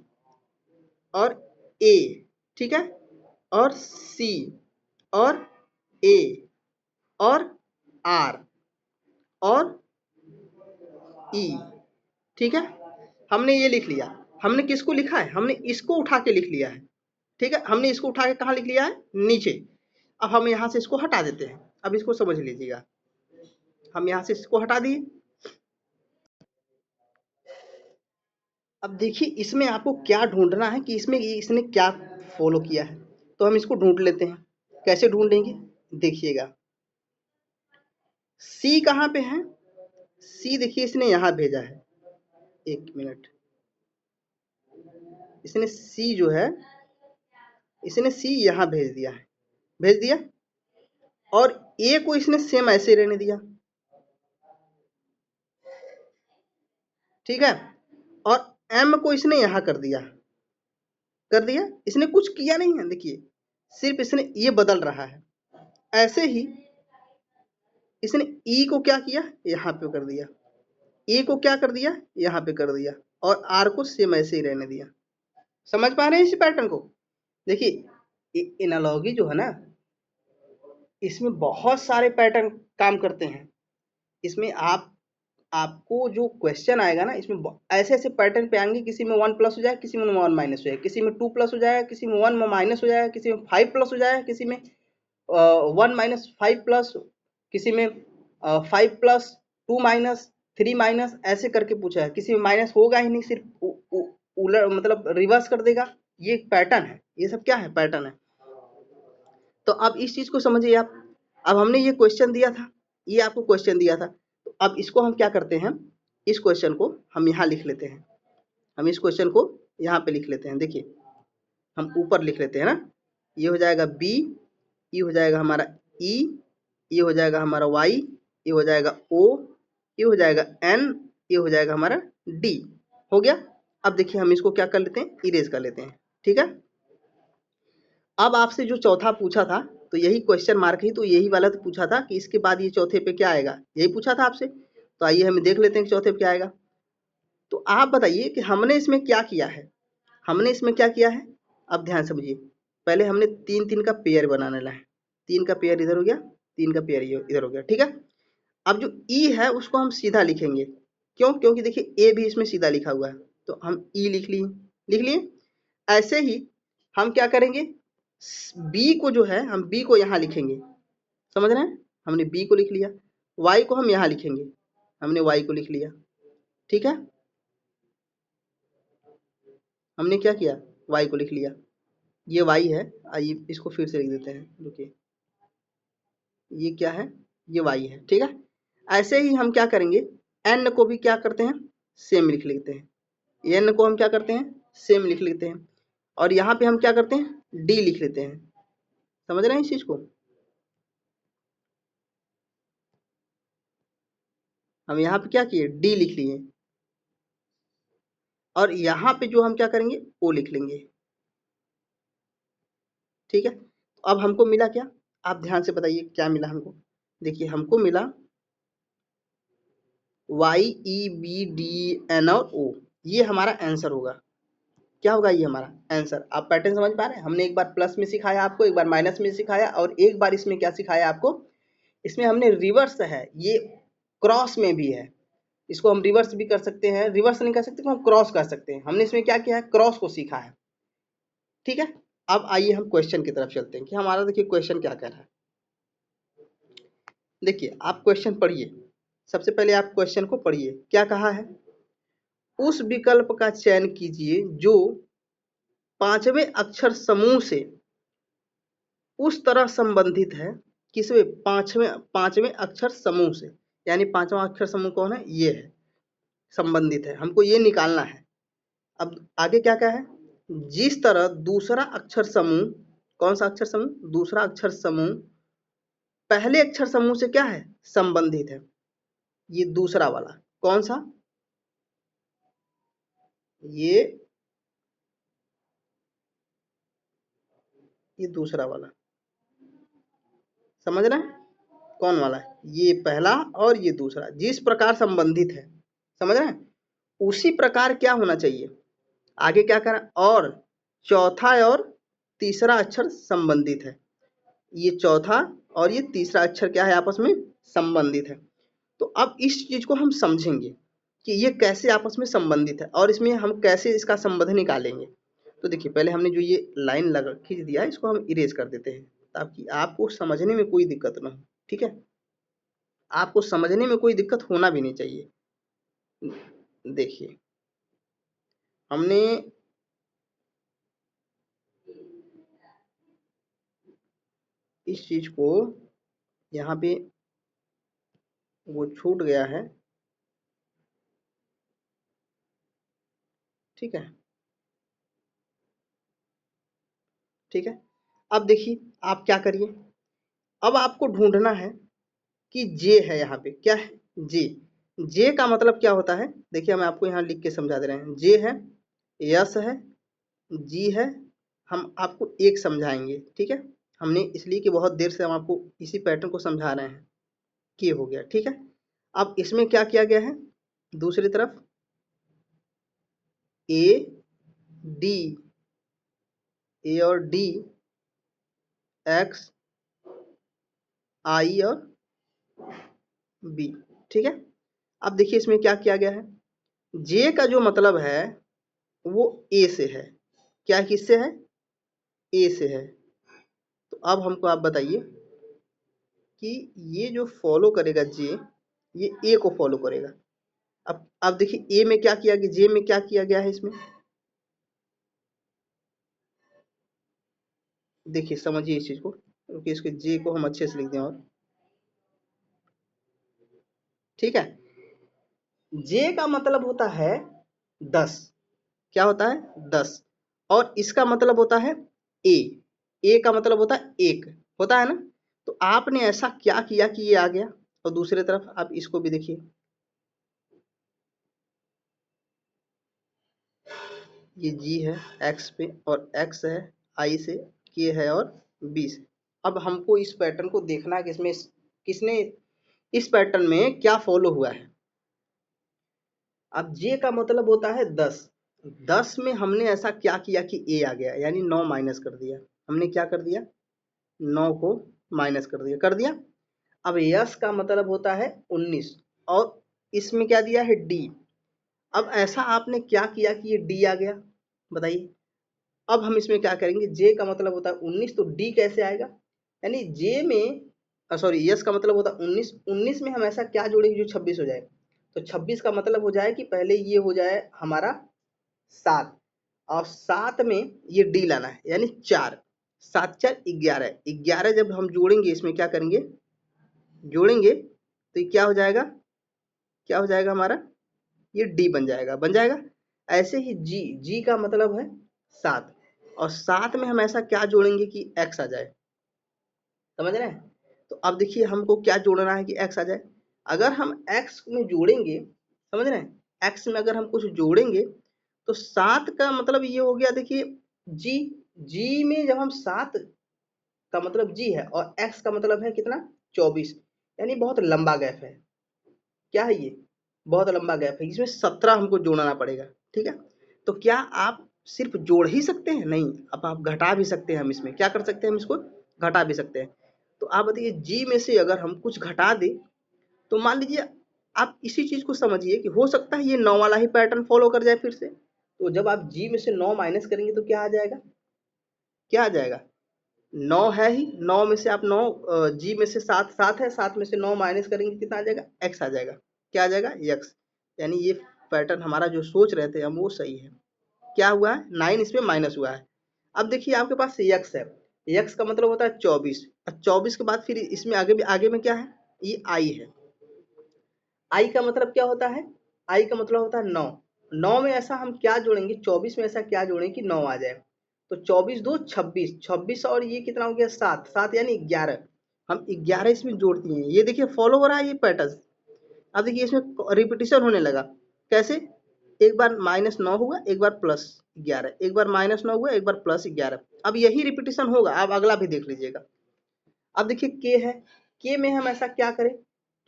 और ए, ठीक है, और सी और ए और आर और ई। ठीक है, हमने ये लिख लिया। हमने किसको लिखा है, हमने इसको उठा के लिख लिया है। ठीक है, हमने इसको उठा के कहाँ लिख लिया है, नीचे। अब हम यहाँ से इसको हटा देते हैं। अब इसको समझ लीजिएगा, हम यहाँ से इसको हटा दिए। अब देखिए इसमें आपको क्या ढूंढना है कि इसमें इसने क्या फॉलो किया है, तो हम इसको ढूंढ लेते हैं। कैसे ढूंढेंगे, देखिएगा सी कहाँ पे है, सी देखिए इसने यहाँ भेजा है, एक मिनट, इसने सी जो है, इसने सी यहाँ भेज दिया है, भेज दिया, और ए को इसने सेम ऐसे रहने दिया। ठीक है, और एम को इसने यहाँ कर दिया, कर दिया, इसने कुछ किया नहीं है। देखिए सिर्फ इसने ये बदल रहा है। ऐसे ही इसने ई को क्या किया, यहाँ पे कर दिया, ए को क्या कर दिया, यहाँ पे कर दिया, और आर को सेम ऐसे ही रहने दिया। समझ पा रहे हैं इस पैटर्न को। देखिए एनालॉगी जो है ना, इसमें बहुत सारे पैटर्न काम करते हैं। इसमें आपको जो क्वेश्चन आएगा ना, इसमें ऐसे ऐसे पैटर्न पे आएंगे, किसी में 1 प्लस हो जाए, किसी में 1 माइनस हो जाए, किसी में 2 प्लस हो जाएगा, किसी में 1 माइनस हो जाएगा, किसी में 5 प्लस हो जाएगा, किसी में 1 माइनस 5 प्लस, किसी में 5 प्लस 2 माइनस 3 माइनस, ऐसे करके पूछा है। किसी में माइनस होगा ही नहीं, सिर्फ उलट मतलब रिवर्स कर देगा। ये पैटर्न है, ये सब क्या है, पैटर्न है। तो अब इस चीज को समझिए आप। अब हमने ये क्वेश्चन दिया था, ये आपको क्वेश्चन दिया था, तो अब इसको हम क्या करते हैं, इस क्वेश्चन को हम यहाँ लिख लेते हैं, हम इस क्वेश्चन को यहाँ पे लिख लेते हैं। देखिए हम ऊपर लिख लेते हैं ना, ये हो जाएगा बी, ये हो जाएगा हमारा ई, ये हो जाएगा हमारा वाई, ये हो जाएगा ओ, ये हो जाएगा एन, ये हो जाएगा हमारा डी। हो गया। अब देखिए हम इसको क्या कर लेते हैं, इरेज कर लेते हैं। ठीक है। अब आपसे जो चौथा पूछा था, तो यही क्वेश्चन मार्क ही, तो यही वाला तो पूछा था कि इसके बाद ये चौथे पे क्या आएगा, यही पूछा था आपसे। तो आइए हम देख लेते हैं कि चौथे पे क्या आएगा। तो आप बताइए कि हमने इसमें क्या किया है, हमने इसमें क्या किया है। अब ध्यान समझिए, पहले हमने तीन तीन का पेयर बनाने ला है, तीन का पेयर इधर हो गया, तीन का पेयर इधर हो गया। ठीक है। अब जो ई है उसको हम सीधा लिखेंगे, क्यों, क्योंकि देखिए ए भी इसमें सीधा लिखा हुआ है, तो हम ई लिख लिए, लिख लिए। ऐसे ही हम क्या करेंगे, बी को जो है हम बी को यहाँ लिखेंगे, समझ रहे हैं, हमने बी को लिख लिया। वाई को हम यहाँ लिखेंगे, हमने वाई को लिख लिया। ठीक है, हमने क्या किया, वाई को लिख लिया, ये वाई है। आइए इसको फिर से लिख देते हैं, रुकिए, ये क्या है, ये वाई है। ठीक है। ऐसे ही हम क्या करेंगे, एन को भी क्या करते हैं, सेम लिख लेते हैं, एन को हम क्या करते हैं, सेम लिख लेते हैं। और यहाँ पे हम क्या करते हैं, डी लिख लेते हैं। समझ रहे हैं इस चीज को, हम यहाँ पे क्या किए, डी लिख लिए, और यहाँ पे जो हम क्या करेंगे, ओ लिख लेंगे। ठीक है। तो अब हमको मिला क्या, आप ध्यान से बताइए क्या मिला हमको। देखिए हमको मिला Y E B D N और ओ, ये हमारा आंसर होगा। क्या होगा, ये हमारा आंसर। आप पैटर्न समझ पा रहे हैं, हमने एक बार प्लस में सिखाया आपको, एक बार माइनस में सिखाया, और एक बार इसमें क्या सिखाया आपको, इसमें हमने रिवर्स है, ये क्रॉस में भी है, इसको हम रिवर्स भी कर सकते हैं, रिवर्स नहीं कर सकते तो हम क्रॉस कर सकते हैं। हमने इसमें क्या किया है, क्रॉस को सीखा है। ठीक है। अब आइए हम क्वेश्चन की तरफ चलते हैं कि हमारा देखिए क्वेश्चन क्या कह रहा है। देखिए आप क्वेश्चन पढ़िए, सबसे पहले आप क्वेश्चन को पढ़िए, क्या कहा है। उस विकल्प का चयन कीजिए जो पांचवें अक्षर समूह से उस तरह संबंधित है, किसमें, पांचवें पांचवें अक्षर समूह से, यानी पांचवा अक्षर समूह कौन है, ये है, संबंधित है, हमको ये निकालना है। अब आगे क्या क्या है, जिस तरह दूसरा अक्षर समूह, कौन सा अक्षर समूह, दूसरा अक्षर समूह पहले अक्षर समूह से क्या है, संबंधित है। ये दूसरा वाला कौन सा, ये दूसरा वाला, समझ रहे हैं, कौन वाला है, ये पहला और ये दूसरा, जिस प्रकार संबंधित है, समझ रहे हैं, उसी प्रकार क्या होना चाहिए। आगे क्या करा, और चौथा और तीसरा अक्षर संबंधित है, ये चौथा और ये तीसरा अक्षर क्या है, आपस में संबंधित है। तो अब इस चीज को हम समझेंगे कि ये कैसे आपस में संबंधित है, और इसमें हम कैसे इसका संबंध निकालेंगे। तो देखिए पहले हमने जो ये लाइन लगा खींच दिया है, इसको हम इरेज कर देते हैं, ताकि आपको समझने में कोई दिक्कत ना हो। ठीक है, आपको समझने में कोई दिक्कत होना भी नहीं चाहिए। देखिए हमने इस चीज को यहाँ पे वो छूट गया है। ठीक है, ठीक है। अब देखिए आप क्या करिए, अब आपको ढूंढना है कि जे है, यहाँ पे क्या है, जे, जे का मतलब क्या होता है, देखिए हम आपको यहाँ लिख के समझा दे रहे हैं। जे है, यस है, जी है, हम आपको एक समझाएंगे। ठीक है, हमने इसलिए कि बहुत देर से हम आपको इसी पैटर्न को समझा रहे हैं, कि हो गया। ठीक है, अब इसमें क्या किया गया है, दूसरी तरफ ए डी, ए और डी, एक्स, आई और बी। ठीक है, अब देखिए इसमें क्या किया गया है, जे का जो मतलब है वो ए से है, क्या किससे है, ए से है। तो अब हमको आप बताइए कि ये जो फॉलो करेगा जे, ये ए को फॉलो करेगा। अब देखिए ए में क्या किया गया, जे में क्या किया गया है इसमें, देखिए समझिए इस चीज को, क्योंकि इसके जे को हम अच्छे से लिख दें। और ठीक है, जे का मतलब होता है 10। क्या होता है 10। और इसका मतलब होता है ए का मतलब होता है एक, होता है ना। तो आपने ऐसा क्या किया कि ये आ गया। और दूसरी तरफ आप इसको भी देखिए, ये जी है एक्स पे और एक्स है आई से, के है और बी से। अब हमको इस पैटर्न को देखना है कि इसमें किसने इस पैटर्न में क्या फॉलो हुआ है। अब जे का मतलब होता है 10। 10 में हमने ऐसा क्या किया कि ए आ गया, यानी 9 माइनस कर दिया। हमने क्या कर दिया, 9 को माइनस कर दिया। अब यस का मतलब होता है 19 और इसमें क्या दिया है डी। अब ऐसा आपने क्या किया कि ये डी आ गया, बताइए। अब हम इसमें क्या करेंगे, जे का मतलब होता है 19 तो डी कैसे आएगा, यानी जे में सॉरी यस का मतलब होता है 19। 19 में हम ऐसा क्या जोड़ेंगे जो 26 हो जाए। तो 26 का मतलब हो जाए कि पहले ये हो जाए हमारा 7 और 7 में ये डी लाना है, यानी 4। 7 4 11। 11 जब हम जोड़ेंगे, इसमें क्या करेंगे जोड़ेंगे, तो ये क्या हो जाएगा, क्या हो जाएगा हमारा, ये डी बन जाएगा, बन जाएगा। ऐसे ही जी, जी का मतलब है 7 और 7 में हम ऐसा क्या जोड़ेंगे कि एक्स आ जाए, समझ रहे हैं। तो अब देखिए हमको क्या जोड़ना है कि एक्स आ जाए। अगर हम एक्स में जोड़ेंगे, समझ रहे हैं, एक्स में अगर हम कुछ जोड़ेंगे तो 7 का मतलब ये हो गया, देखिए जी, जी में जब हम 7 का मतलब जी है और एक्स का मतलब है कितना 24, यानी बहुत लंबा गैप है। क्या है ये, बहुत लंबा गैप है, इसमें 17 हमको जोड़ना पड़ेगा। ठीक है, तो क्या आप सिर्फ जोड़ ही सकते हैं, नहीं, अब आप घटा भी सकते हैं। हम इसमें क्या कर सकते हैं, हम इसको घटा भी सकते हैं। तो आप बताइए जी में से अगर हम कुछ घटा दें, तो मान लीजिए आप इसी चीज को समझिए कि हो सकता है ये 9 वाला ही पैटर्न फॉलो कर जाए फिर से। तो जब आप जी में से 9 माइनस करेंगे तो क्या आ जाएगा, क्या आ जाएगा, 9 है ही, 9 में से आप 9 जी में से 7 7 है, 7 में से 9 माइनस करेंगे कितना आ जाएगा, एक्स आ जाएगा। क्या आ जाएगा, एक्स। यानी ये पैटर्न हमारा जो सोच रहे थे हम वो सही है। क्या हुआ है, 9 इसमें माइनस हुआ है। अब देखिए आपके पास एक्स है, एक्स का मतलब होता है 24 और 24 के बाद फिर इसमें आगे में क्या है, ये आई है। आई का मतलब क्या होता है, आई का मतलब होता है 9। 9 में ऐसा हम क्या जोड़ेंगे, 24 में ऐसा क्या जोड़ेंगे कि 9 आ जाए। तो 24 2 26, 26 और ये कितना हो गया 7, 7 यानी 11। हम 11 इसमें जोड़ती हैं, ये देखिए फॉलो हो रहा है ये पैटर्न। अब देखिए इसमें रिपीटिशन होने लगा, कैसे, एक बार -9 हुआ, एक बार +11, एक बार -9 हुआ, एक बार +11। अब यही रिपीटिशन होगा, आप अगला भी देख लीजिएगा। अब देखिए के है, के में हम ऐसा क्या करें,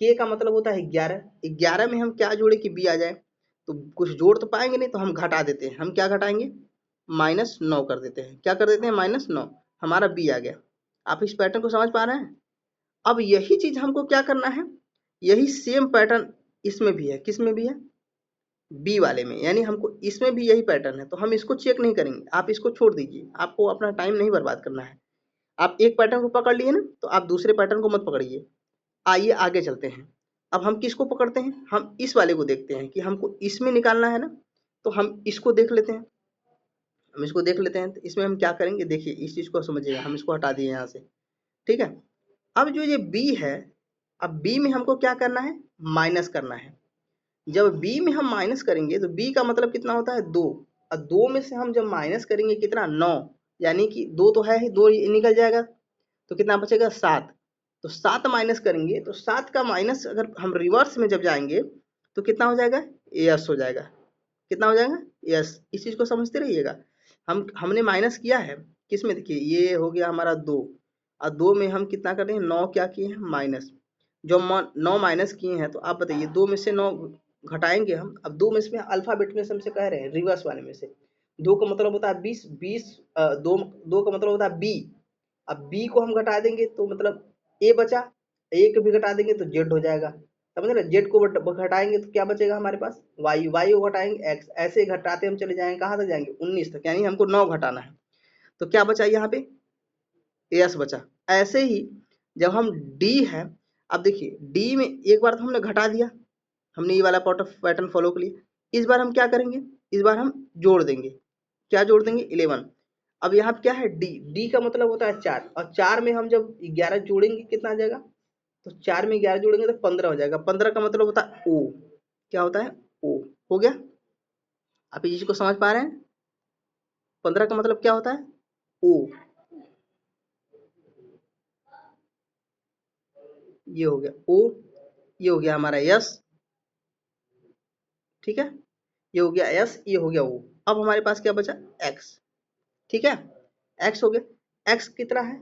के का मतलब होता है 11। 11 में हम क्या जोड़े कि बी आ जाए। तो कुछ जोड़ तो पाएंगे नहीं, तो हम घटा देते हैं। हम क्या घटाएंगे, -9 कर देते हैं। क्या कर देते हैं, -9, हमारा बी आ गया। आप इस पैटर्न को समझ पा रहे हैं। अब यही चीज हमको क्या करना है, यही सेम पैटर्न इसमें भी है, किस में भी है, बी वाले में, यानी हमको इसमें भी यही पैटर्न है। तो हम इसको चेक नहीं करेंगे, आप इसको छोड़ दीजिए, आपको अपना टाइम नहीं बर्बाद करना है। आप एक पैटर्न को पकड़ लिए ना, तो आप दूसरे पैटर्न को मत पकड़िए। आइए आगे चलते हैं। अब हम किसको पकड़ते हैं, हम इस वाले को देखते हैं कि हमको इसमें निकालना है ना। तो हम इसको देख लेते हैं, हम इसको देख लेते हैं। तो इसमें हम क्या करेंगे, देखिए इस चीज को समझिएगा। हम इसको हटा दिए यहाँ से, ठीक है। अब जो ये बी है, अब बी में हमको क्या करना है, माइनस करना है। जब बी में हम माइनस करेंगे तो बी का मतलब कितना होता है 2, और 2 में से हम जब माइनस करेंगे कितना 9, यानी कि 2 तो है ही, 2 निकल जाएगा, तो कितना बचेगा 7। तो 7 माइनस करेंगे, तो 7 का माइनस अगर हम रिवर्स में जब जाएंगे तो कितना हो जाएगा, यस हो जाएगा। कितना हो जाएगा, यस। इस चीज को समझते रहिएगा। हमने माइनस किया है किस में, देखिए ये हो गया हमारा 2 और 2 में हम कितना कर रहे हैं, 9 क्या किए हैं माइनस। जो 9 माइनस किए हैं, तो आप बताइए 2 में से 9 घटाएंगे हम। अब 2 में से अल्फाबेट में से हमसे कह रहे हैं रिवर्स वाले में से। 2 का मतलब होता है 20, 20 2 का मतलब होता है बी। अब बी को हम घटा देंगे तो मतलब ए बचा, ए को भी घटा देंगे तो जेड हो जाएगा, समझ रहे। जेड को घटाएंगे तो क्या बचेगा हमारे पास, वाई, वाई को घटाएंगे एक्स, ऐसे घटाते हम चले जाएंगे कहाँ तक जाएंगे 19 तक, यानी हमको 9 घटाना है। तो क्या बचा यहाँ पे, एस बचा। ऐसे ही जब हम डी है, अब देखिए डी में एक बार तो हमने घटा दिया, हमने ये वाला पैटर्न फॉलो कर लिया। इस बार हम क्या करेंगे, इस बार हम जोड़ देंगे। क्या जोड़ देंगे, 11। अब यहाँ पे क्या है, डी, डी का मतलब होता है 4, और 4 में हम जब 11 जोड़ेंगे कितना आ जाएगा, तो 4 में 11 जोड़ेंगे तो 15 हो जाएगा। 15 का मतलब होता है ओ, क्या होता है, ओ। हो गया, आप इस चीज को समझ पा रहे हैं? 15 का मतलब क्या होता है, ओ। ये हो गया ओ, ये हो गया हमारा यस, ठीक है, ये हो गया एस, ये हो गया ओ। अब हमारे पास क्या बचा, एक्स, ठीक है, एक्स हो गया। एक्स कितना है,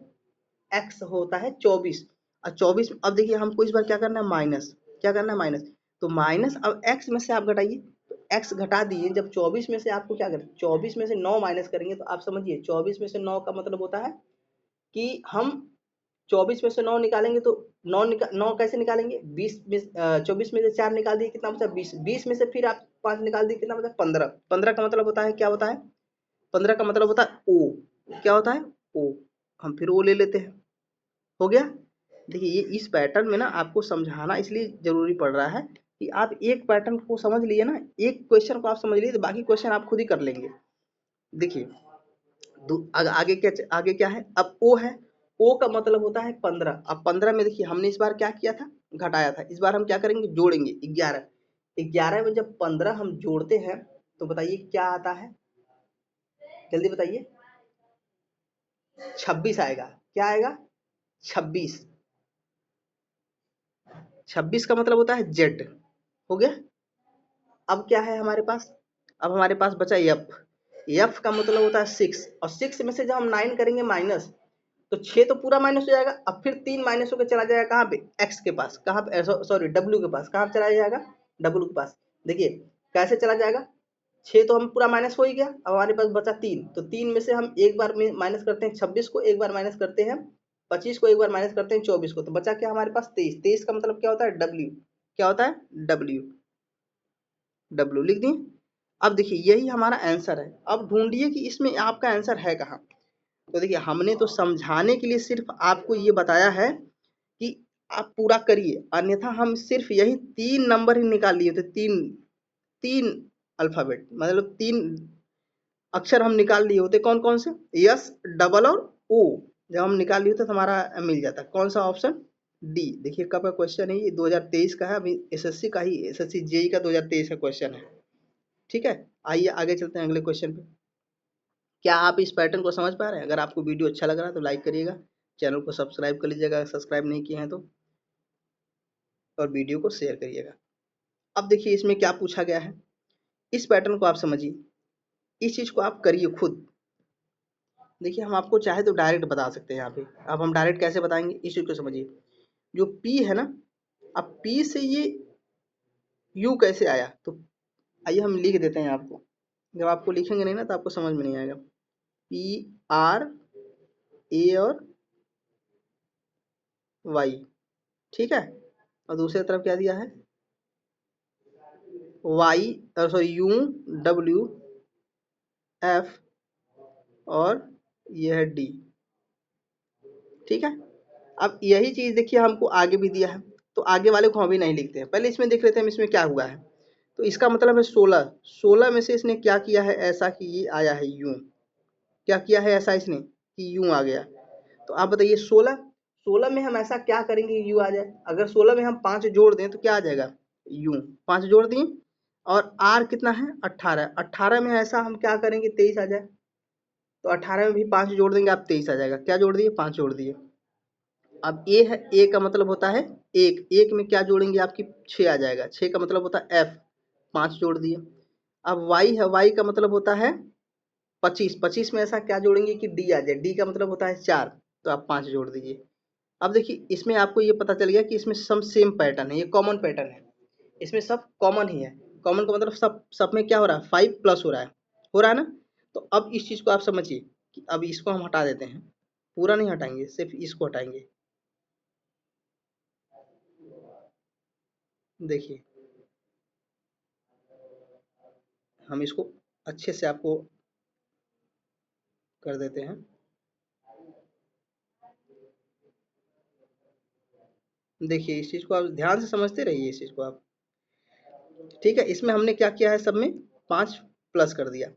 एक्स होता है 24, और 24 अब देखिए हमको इस बार क्या करना है, माइनस, क्या करना है, माइनस। तो माइनस, अब एक्स में से आप घटाइए, तो एक्स घटा दिए, जब 24 में से आपको क्या करें, 24 में से 9 माइनस करेंगे, तो आप समझिए 24 में से 9 का मतलब होता है कि हम 24 में से 9 निकालेंगे, तो 9 कैसे निकालेंगे, 24 में से 4 निकाल दिए, कितना बचा, 20, 20 में से फिर आप 5 निकाल दिए, कितना बचा, 15। 15 का मतलब होता है, क्या होता है, 15 का मतलब होता है ओ, क्या होता है, ओ। हम फिर ओ ले लेते हैं, हो गया। देखिए ये इस पैटर्न में ना आपको समझाना इसलिए जरूरी पड़ रहा है कि आप एक पैटर्न को समझ लिए ना, एक क्वेश्चन को आप समझ लिए, तो बाकी क्वेश्चन आप खुद ही कर लेंगे। देखिए आगे क्या, आगे क्या है, अब ओ है, ओ का मतलब होता है 15। अब 15 में देखिए हमने इस बार क्या किया था, घटाया था, इस बार हम क्या करेंगे, जोड़ेंगे 11। 11 में जब 15 हम जोड़ते हैं तो बताइए क्या आता है, जल्दी बताइए, 26 आएगा। क्या आएगा, 26। 26 का मतलब होता है जेड, हो गया। अब क्या है हमारे पास, अब हमारे पास बचा एफ, एफ का मतलब होता है 6, और 6 में से जब हम 9 करेंगे माइनस, तो 6 तो पूरा माइनस हो जाएगा, अब फिर 3 माइनस होकर चला जाएगा कहाँ पे, एक्स के पास, कहाँ पे, सॉरी डब्ल्यू के पास, कहाँ पे चला जाएगा, डब्ल्यू के पास। देखिए कैसे चला जाएगा, 6 तो हम पूरा माइनस हो ही गया, अब हमारे पास बचा 3, तो 3 में से हम एक बार में माइनस करते हैं 26 को, एक बार माइनस करते हैं 25 को, एक बार माइनस करते हैं 24 को, तो बचा क्या हमारे पास, 23। 23 का मतलब क्या होता है, डब्ल्यू, क्या होता है, डब्ल्यू, डब्ल्यू लिख दिए। अब देखिए यही हमारा आंसर है, अब ढूंढिए कि इसमें आपका आंसर है कहाँ। तो देखिए हमने तो समझाने के लिए सिर्फ आपको ये बताया है कि आप पूरा करिए, अन्यथा हम सिर्फ यही 3 नंबर ही निकाल लिए थे, तीन, तीन अल्फाबेट, मतलब 3 अक्षर हम निकाल लिए होते, कौन कौन से, यस, डबल और ओ, जब हम निकाल लिए होते तो हमारा मिल जाता, कौन सा ऑप्शन, डी। देखिए कब का क्वेश्चन है ये, 2023 का है, अभी एसएससी का ही, एसएससी जेई का 2023 का क्वेश्चन है, ठीक है। आइए आगे चलते हैं अगले क्वेश्चन पे। क्या आप इस पैटर्न को समझ पा रहे हैं? अगर आपको वीडियो अच्छा लग रहा है तो लाइक करिएगा, चैनल को सब्सक्राइब कर लीजिएगा अगर सब्सक्राइब नहीं किए हैं तो, और वीडियो को शेयर करिएगा। अब देखिए इसमें क्या पूछा गया है, इस पैटर्न को आप समझिए, इस चीज को आप करिए खुद। देखिए हम आपको चाहे तो डायरेक्ट बता सकते हैं यहाँ पे, अब हम डायरेक्ट कैसे बताएंगे, इस चीज को समझिए। जो पी है ना, अब पी से ये यू कैसे आया, तो आइए हम लिख देते हैं आपको, जब आपको लिखेंगे नहीं ना तो आपको समझ में नहीं आएगा। पी आर ए और वाई, ठीक है, और दूसरी तरफ क्या दिया है, Y, sorry U, W, F, और यह है डी, ठीक है। अब यही चीज देखिए हमको आगे भी दिया है, तो आगे वाले को हम भी नहीं लिखते हैं, पहले इसमें देख लेते हैं इसमें क्या हुआ है। तो इसका मतलब है 16, 16 में से इसने क्या किया है ऐसा कि ये आया है यूं, क्या किया है ऐसा इसने कि यूं आ गया। तो आप बताइए 16, 16 में हम ऐसा क्या करेंगे यू आ जाए, अगर 16 में हम 5 जोड़ दें तो क्या आ जाएगा, यूं, 5 जोड़ दिए, और आर कितना है 18, 18 में ऐसा हम क्या करेंगे 23 आ जाए, तो 18 में भी 5 जोड़ देंगे आप 23 आ जाएगा, क्या जोड़ दिए, 5 जोड़ दिए। अब ए है, ए का मतलब होता है एक, एक में क्या जोड़ेंगे आपकी 6 आ जाएगा, 6 का मतलब होता है एफ, 5 जोड़ दिए। अब वाई है, वाई का मतलब होता है 25, 25 में ऐसा क्या जोड़ेंगे कि डी आ जाए, डी का मतलब होता है 4, तो आप 5 जोड़ दीजिए। अब देखिए इसमें आपको ये पता चल गया कि इसमें सब सेम पैटर्न है, ये कॉमन पैटर्न है, इसमें सब कॉमन ही है। कॉमन का मतलब सब, सब में क्या हो रहा है 5 प्लस हो रहा है, हो रहा है ना। तो अब इस चीज को आप समझिए कि अब इसको हम हटा देते हैं, पूरा नहीं हटाएंगे, सिर्फ इसको हटाएंगे। देखिए हम इसको अच्छे से आपको कर देते हैं। देखिए इस चीज को आप ध्यान से समझते रहिए इस चीज को आप, ठीक है। इसमें हमने क्या किया है, सब में 5 प्लस कर दिया।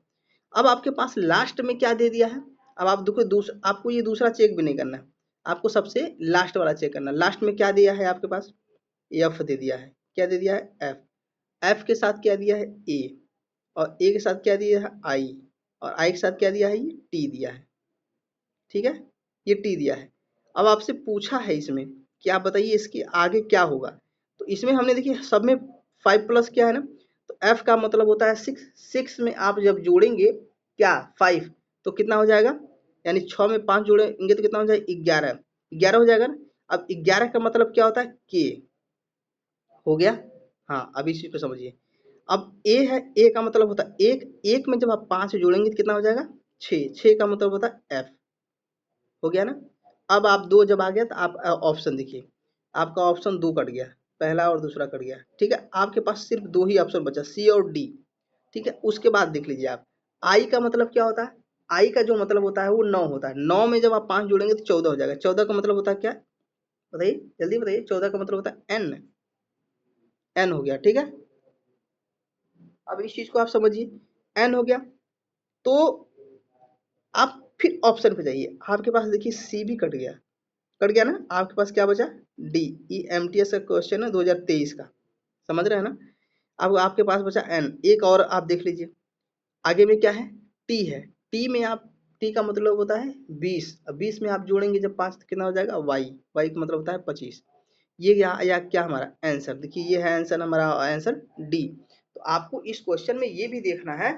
अब आपके पास लास्ट में क्या दे दिया है, अब आप देखो आपको ये दूसरा चेक भी नहीं करना है, आपको सबसे लास्ट वाला चेक करना है। लास्ट में क्या दिया है आपके पास, एफ दे दिया है। क्या दे दिया है, एफ। एफ के साथ क्या दिया है, ए। और ए के साथ क्या दिया है, आई। और आई के साथ क्या दिया है, ये टी दिया है। ठीक है, ये टी दिया है। अब आपसे पूछा है इसमें कि आप बताइए इसके आगे क्या होगा। तो इसमें हमने देखिए सब में 5 प्लस क्या है ना, तो एफ का मतलब होता है 6। 6 में आप जब जोड़ेंगे क्या 5, तो कितना हो जाएगा, यानी 6 में 5 जोड़ेंगे तो कितना हो जाएगा, 11। 11 हो जाएगा ना। अब 11 का मतलब क्या होता है, के। हो गया। हाँ, अब इस चीज को समझिए। अब ए है, ए का मतलब होता है एक। एक में जब आप 5 जोड़ेंगे तो कितना हो जाएगा, 6। 6 का मतलब होता है एफ। हो गया ना। अब आप दो जब आ गया तो आप ऑप्शन देखिए, आपका ऑप्शन 2 कट गया, पहला और दूसरा कट गया। ठीक है, आपके पास सिर्फ 2 ही ऑप्शन बचा, सी और डी। ठीक है, उसके बाद देख लीजिए आप, आई का मतलब क्या होता है, आई का जो मतलब होता है वो 9 होता है। 9 में जब आप 5 जोड़ेंगे तो 14 हो जाएगा। 14 का मतलब होता है क्या, बताइए जल्दी बताइए। 14 का मतलब होता है एन। एन हो गया। ठीक है, अब इस चीज को आप समझिए, एन हो गया। तो आप फिर ऑप्शन पे जाइए, आपके पास देखिए सी भी कट गया। कट गया ना, आपके पास क्या बचा, D. E M T S का क्वेश्चन है 2023 का, समझ रहे हैं ना। अब आपके पास बचा एन। एक और आप देख लीजिए, आगे में क्या है, टी है। टी में आप, टी का मतलब होता है 20। अब 20 में आप जोड़ेंगे जब 5 तो कितना हो जाएगा, वाई। वाई का मतलब होता है 25। ये या क्या हमारा आंसर, देखिए ये है आंसर, हमारा आंसर डी। तो आपको इस क्वेश्चन में ये भी देखना है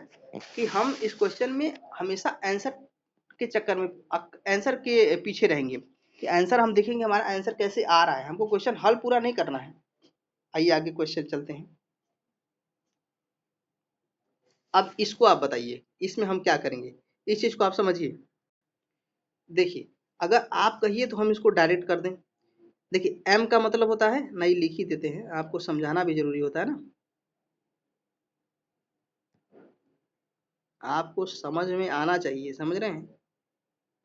कि हम इस क्वेश्चन में हमेशा आंसर के चक्कर में, आंसर के पीछे रहेंगे कि आंसर हम देखेंगे हमारा आंसर कैसे आ रहा है, हमको क्वेश्चन हल पूरा नहीं करना है। आइए आगे क्वेश्चन चलते हैं। अब इसको आप बताइए, इसमें हम क्या करेंगे, इस चीज को आप समझिए। देखिए, अगर आप कहिए तो हम इसको डायरेक्ट कर दें। देखिए एम का मतलब होता है, नहीं लिख ही देते हैं, आपको समझाना भी जरूरी होता है ना, आपको समझ में आना चाहिए, समझ रहे हैं।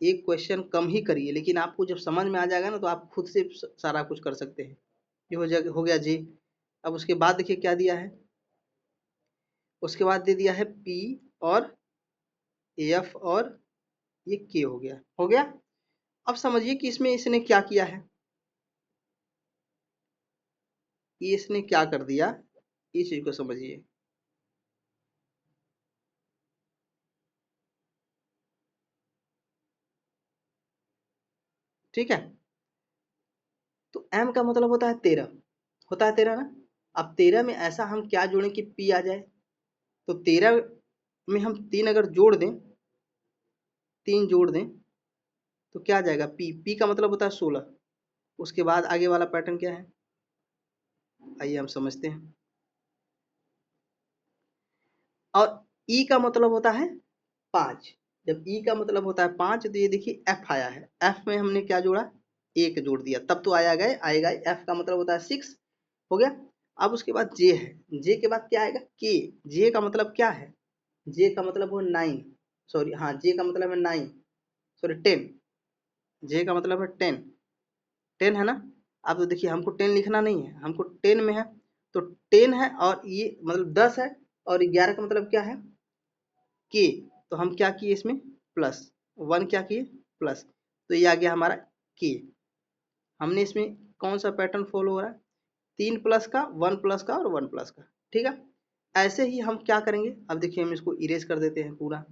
एक क्वेश्चन कम ही करिए, लेकिन आपको जब समझ में आ जाएगा ना तो आप खुद से सारा कुछ कर सकते हैं। ये हो गया जी। अब उसके बाद देखिए क्या दिया है, उसके बाद दे दिया है पी और एफ और ये के। हो गया, हो गया। अब समझिए कि इसमें इसने क्या किया है, ये इसने क्या कर दिया, इस चीज को समझिए। ठीक है, तो एम का मतलब होता है 13, होता है 13 ना। अब 13 में ऐसा हम क्या जोड़ें कि पी आ जाए, तो 13 में हम 3 अगर जोड़ दें, 3 जोड़ दें तो क्या आ जाएगा, पी। पी का मतलब होता है 16। उसके बाद आगे वाला पैटर्न क्या है, आइए हम समझते हैं। और ई का मतलब होता है 5। जब ई का मतलब होता है 5 तो ये देखिए एफ आया है, एफ में हमने क्या जोड़ा, एक जोड़ दिया, तब तो आएगा। एफ का मतलब होता है 6। हो गया। अब उसके बाद जे है, जे के बाद क्या आएगा, के। जे का मतलब क्या है, जे का मतलब वो 9, सॉरी हाँ, जे का मतलब है 9, सॉरी 10। जे का मतलब है 10। 10 है ना। अब तो देखिए हमको 10 लिखना नहीं है, हमको 10 में है, तो 10 है और ये मतलब 10 है, और 11 का मतलब क्या है, के। तो हम क्या किए इसमें, प्लस 1 क्या किए, प्लस। तो ये आ गया हमारा के। हमने इसमें कौन सा पैटर्न फॉलो हो रहा है, 3 प्लस का, 1 प्लस का और 1 प्लस का। ठीक है, ऐसे ही हम क्या करेंगे, अब देखिए हम इसको इरेज कर देते हैं पूरा,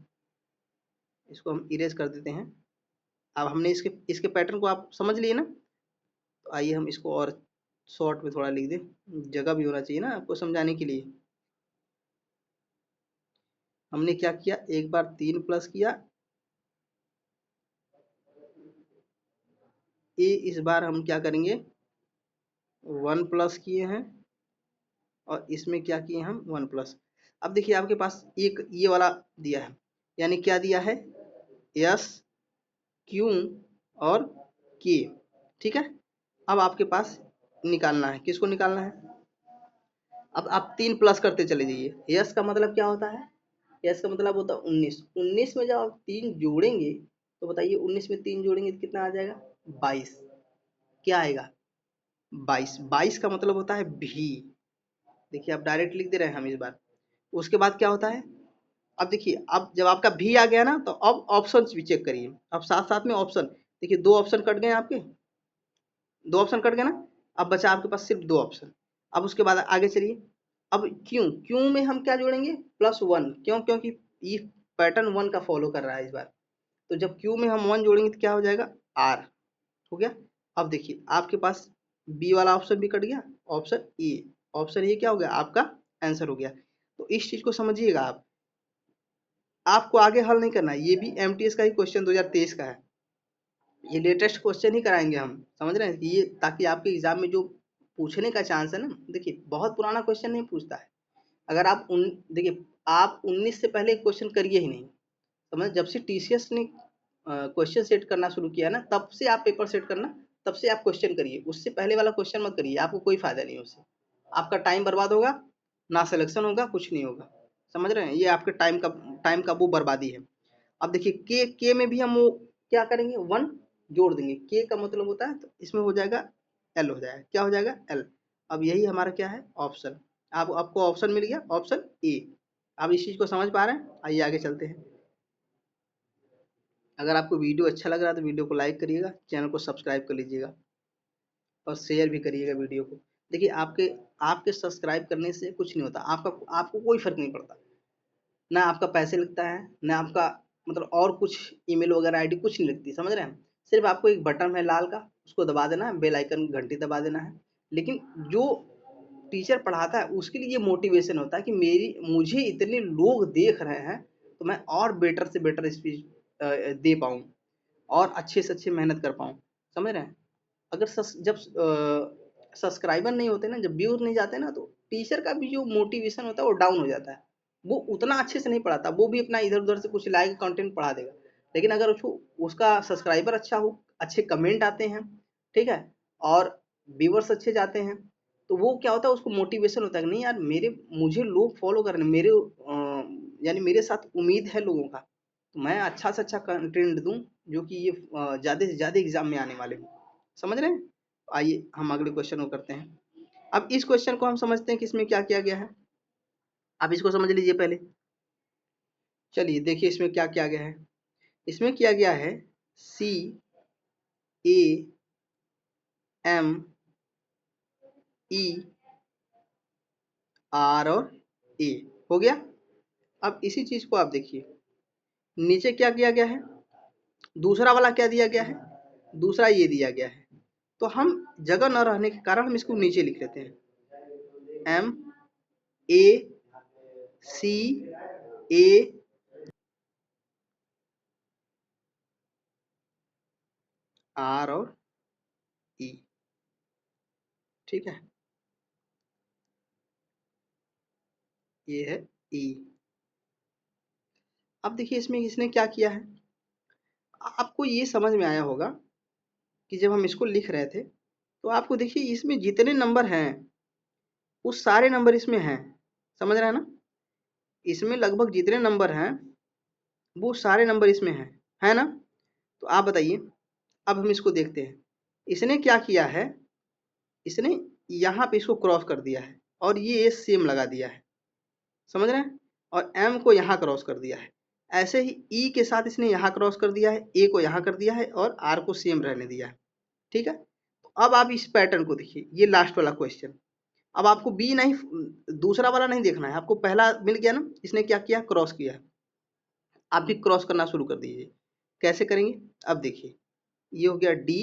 इसको हम इरेज कर देते हैं। अब हमने इसके इसके पैटर्न को आप समझ लिए ना। तो आइए हम इसको और शॉर्ट में थोड़ा लिख दें, जगह भी होना चाहिए ना आपको समझाने के लिए। हमने क्या किया, एक बार 3 प्लस किया, ए इस बार हम क्या करेंगे, 1 प्लस किए हैं, और इसमें क्या किए हम, 1 प्लस। अब देखिए आपके पास एक ये वाला दिया है, यानी क्या दिया है, एस, क्यू और के। ठीक है, अब आपके पास निकालना है, किसको निकालना है। अब आप 3 प्लस करते चले जाइए। यस का मतलब क्या होता है, यस का मतलब होता है 19। 19 में जब आप 3 जोड़ेंगे तो बताइए 19 में 3 जोड़ेंगे तो कितना आ जाएगा, 22। क्या आएगा, 22। 22 का मतलब होता है भी। देखिए आप डायरेक्ट लिख दे रहे हैं हम इस बार। उसके बाद क्या होता है, अब देखिए, अब जब आपका भी आ गया ना तो अब ऑप्शन भी चेक करिए। अब साथ साथ में ऑप्शन देखिए, 2 ऑप्शन कट गए आपके, 2 ऑप्शन कट गए ना। अब बचा आपके पास सिर्फ 2 ऑप्शन। अब उसके बाद आगे चलिए। अब क्यों, क्यों में हम क्या जोड़ेंगे, +1। क्यों, क्योंकि ये पैटर्न 1 का फॉलो कर रहा है इस बार। तो जब क्यू में हम 1 जोड़ेंगे तो क्या हो जाएगा, आर हो गया। अब देखिए आपके पास बी वाला ऑप्शन भी कट गया, ऑप्शन ए, ऑप्शन ए क्या हो गया, आपका आंसर हो गया। तो इस चीज को समझिएगा आप, आपको आगे हल नहीं करना है। ये भी एमटीएस का ही क्वेश्चन 2023 का है, ये लेटेस्ट क्वेश्चन ही कराएंगे हम, समझ रहे हैं कि ये, ताकि आपके एग्जाम में जो पूछने का चांस है ना, देखिए बहुत पुराना क्वेश्चन नहीं पूछता है। अगर आप देखिए, आप 19 से पहले क्वेश्चन करिए ही नहीं, समझ, जब से टीसीएस ने क्वेश्चन सेट करना शुरू किया ना, तब से आप पेपर सेट करना, तब से आप क्वेश्चन करिए। उससे पहले वाला क्वेश्चन मत करिए, आपको कोई फायदा नहीं उससे, आपका टाइम बर्बाद होगा, ना सिलेक्शन होगा, कुछ नहीं होगा। समझ रहे हैं, ये आपके टाइम का वो बर्बादी है। अब देखिए के में भी हम वो क्या करेंगे, 1 जोड़ देंगे। के का मतलब होता है, तो इसमें हो जाएगा एल, हो जाएगा, क्या हो जाएगा, एल। अब यही हमारा क्या है, ऑप्शन। आपको ऑप्शन मिल गया, ऑप्शन ए। आप इस चीज को समझ पा रहे हैं, आइए आगे चलते हैं। अगर आपको वीडियो अच्छा लग रहा है तो वीडियो को लाइक करिएगा, चैनल को सब्सक्राइब कर लीजिएगा और शेयर भी करिएगा वीडियो को। देखिए आपके आपके सब्सक्राइब करने से कुछ नहीं होता, आपको कोई फर्क नहीं पड़ता, ना आपका पैसे लगता है, ना आपका मतलब और कुछ ईमेल वगैरह आईडी कुछ नहीं लगती, समझ रहे हैं। सिर्फ आपको एक बटन है लाल का, उसको दबा देना है, बेल आइकन घंटी दबा देना है। लेकिन जो टीचर पढ़ाता है उसके लिए ये मोटिवेशन होता है कि मेरी मुझे इतने लोग देख रहे हैं, तो मैं और बेटर से बेटर स्पीच दे पाऊँ और अच्छे से अच्छे मेहनत कर पाऊँ, समझ रहे हैं। अगर जब सब्सक्राइबर नहीं होते ना, जब व्यूज नहीं जाते ना, तो टीचर का भी जो मोटिवेशन होता है वो डाउन हो जाता है। वो उतना अच्छे से नहीं पढ़ाता, वो भी अपना इधर उधर से कुछ लाइक कंटेंट पढ़ा देगा। लेकिन अगर उसका सब्सक्राइबर अच्छा हो, अच्छे कमेंट आते हैं, ठीक है, और व्यूवर्स अच्छे जाते हैं, तो वो क्या होता है, उसको मोटिवेशन होता है कि नहीं यार, मुझे लोग फॉलो कर रहे हैं, यानी मेरे साथ उम्मीद है लोगों का, तो मैं अच्छा से अच्छा कंटेंट दूं, जो कि ये ज़्यादा से ज़्यादा एग्जाम में आने वाले हैं, समझ रहे हैं। आइए हम अगले क्वेश्चन को करते हैं। अब इस क्वेश्चन को हम समझते हैं कि इसमें क्या किया गया है। आप इसको समझ लीजिए पहले। चलिए देखिए इसमें क्या किया गया है। इसमें किया गया है सी ए एम ई आर और ए, हो गया। अब इसी चीज को आप देखिए, नीचे क्या किया गया है, दूसरा वाला क्या दिया गया है, दूसरा ये दिया गया है। तो हम जगह न रहने के कारण हम इसको नीचे लिख लेते हैं, M A C A R और ई, ठीक है, ये है ई। अब देखिए इसमें इसने क्या किया है, आपको ये समझ में आया होगा कि जब हम इसको लिख रहे थे, तो आपको देखिए इसमें जितने नंबर हैं वो सारे नंबर इसमें हैं, समझ रहे हैं ना। इसमें लगभग जितने नंबर हैं वो सारे नंबर इसमें हैं, है ना। तो आप बताइए, अब हम इसको देखते हैं। इसने क्या किया है, इसने यहाँ पे इसको क्रॉस कर दिया है और ये सेम लगा दिया है, समझ रहे हैं, और एम को यहाँ क्रॉस कर दिया है। ऐसे ही ई के साथ इसने यहाँ क्रॉस कर दिया है, ए को यहाँ कर दिया है और आर को सेम रहने दिया है, ठीक है। तो अब आप इस पैटर्न को देखिए, ये लास्ट वाला क्वेश्चन। अब आपको बी नहीं, दूसरा वाला नहीं देखना है, आपको पहला मिल गया ना, इसने क्या किया, क्रॉस किया है। आप भी क्रॉस करना शुरू कर दीजिए। कैसे करेंगे, अब देखिए, ये हो गया डी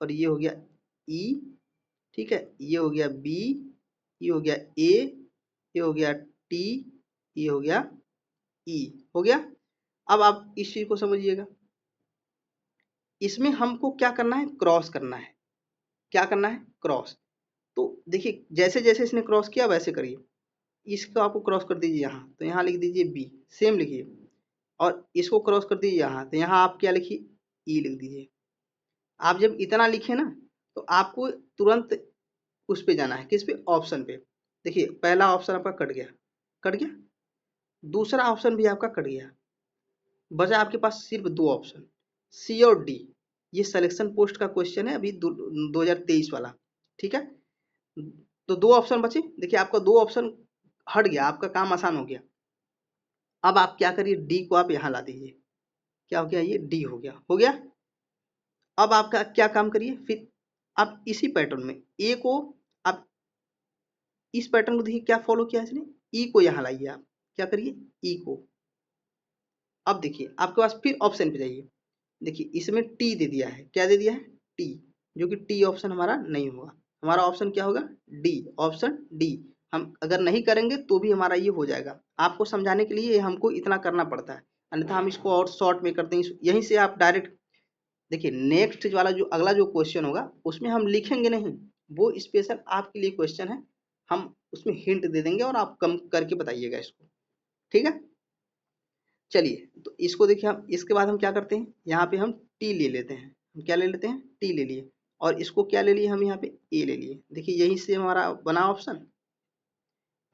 और ये हो गया ई, ठीक है, ये हो गया बी, ये हो गया ए, ये हो गया टी, ये हो गया ई, हो गया। अब आप इस चीज को समझिएगा, इसमें हमको क्या करना है, क्रॉस करना है। क्या करना है, क्रॉस। तो देखिए जैसे जैसे इसने क्रॉस किया वैसे करिए। इसको आपको क्रॉस कर दीजिए यहाँ, तो यहाँ लिख दीजिए बी, सेम लिखिए। और इसको क्रॉस कर दीजिए यहाँ, तो यहाँ आप क्या लिखिए, ई लिख दीजिए। आप जब इतना लिखे ना, तो आपको तुरंत उस पे जाना है, किस पे, ऑप्शन पे। देखिए पहला ऑप्शन आपका कट गया, कट गया, दूसरा ऑप्शन भी आपका कट गया, बचा आपके पास सिर्फ 2 ऑप्शन, सी और डी। ये सिलेक्शन पोस्ट का क्वेश्चन है अभी 2023 वाला, ठीक है। तो 2 ऑप्शन बचे, देखिए आपका 2 ऑप्शन हट गया, आपका काम आसान हो गया। अब आप क्या करिए, डी को आप यहाँ ला दीजिए, क्या हो गया, ये डी हो गया, हो गया। अब आपका क्या काम करिए, फिर आप इसी पैटर्न में ए को, आप इस पैटर्न को देखिए क्या फॉलो किया इसने, ई को यहाँ लाइए, आप क्या करिए, ई को। अब देखिए आपके पास फिर ऑप्शन पे जाइए, देखिए इसमें टी दे दिया है, क्या दे दिया है, टी, जो कि टी ऑप्शन हमारा नहीं होगा। हमारा ऑप्शन क्या होगा, डी, ऑप्शन डी। हम अगर नहीं करेंगे तो भी हमारा ये हो जाएगा। आपको समझाने के लिए हमको इतना करना पड़ता है, अन्यथा हम इसको और शॉर्ट में करते हैं। यहीं से आप डायरेक्ट देखिए, नेक्स्ट वाला जो अगला जो क्वेश्चन होगा उसमें हम लिखेंगे नहीं, वो स्पेशल आपके लिए क्वेश्चन है, हम उसमें हिंट दे देंगे और आप कम करके बताइएगा इसको, ठीक है। चलिए तो इसको देखिए, हम इसके बाद हम क्या करते हैं, यहाँ पे हम टी ले लेते हैं, हम क्या ले लेते हैं, टी ले लिए, और इसको क्या ले लिए, हम यहाँ पे ए ले लिए। देखिए यहीं से हमारा बना ऑप्शन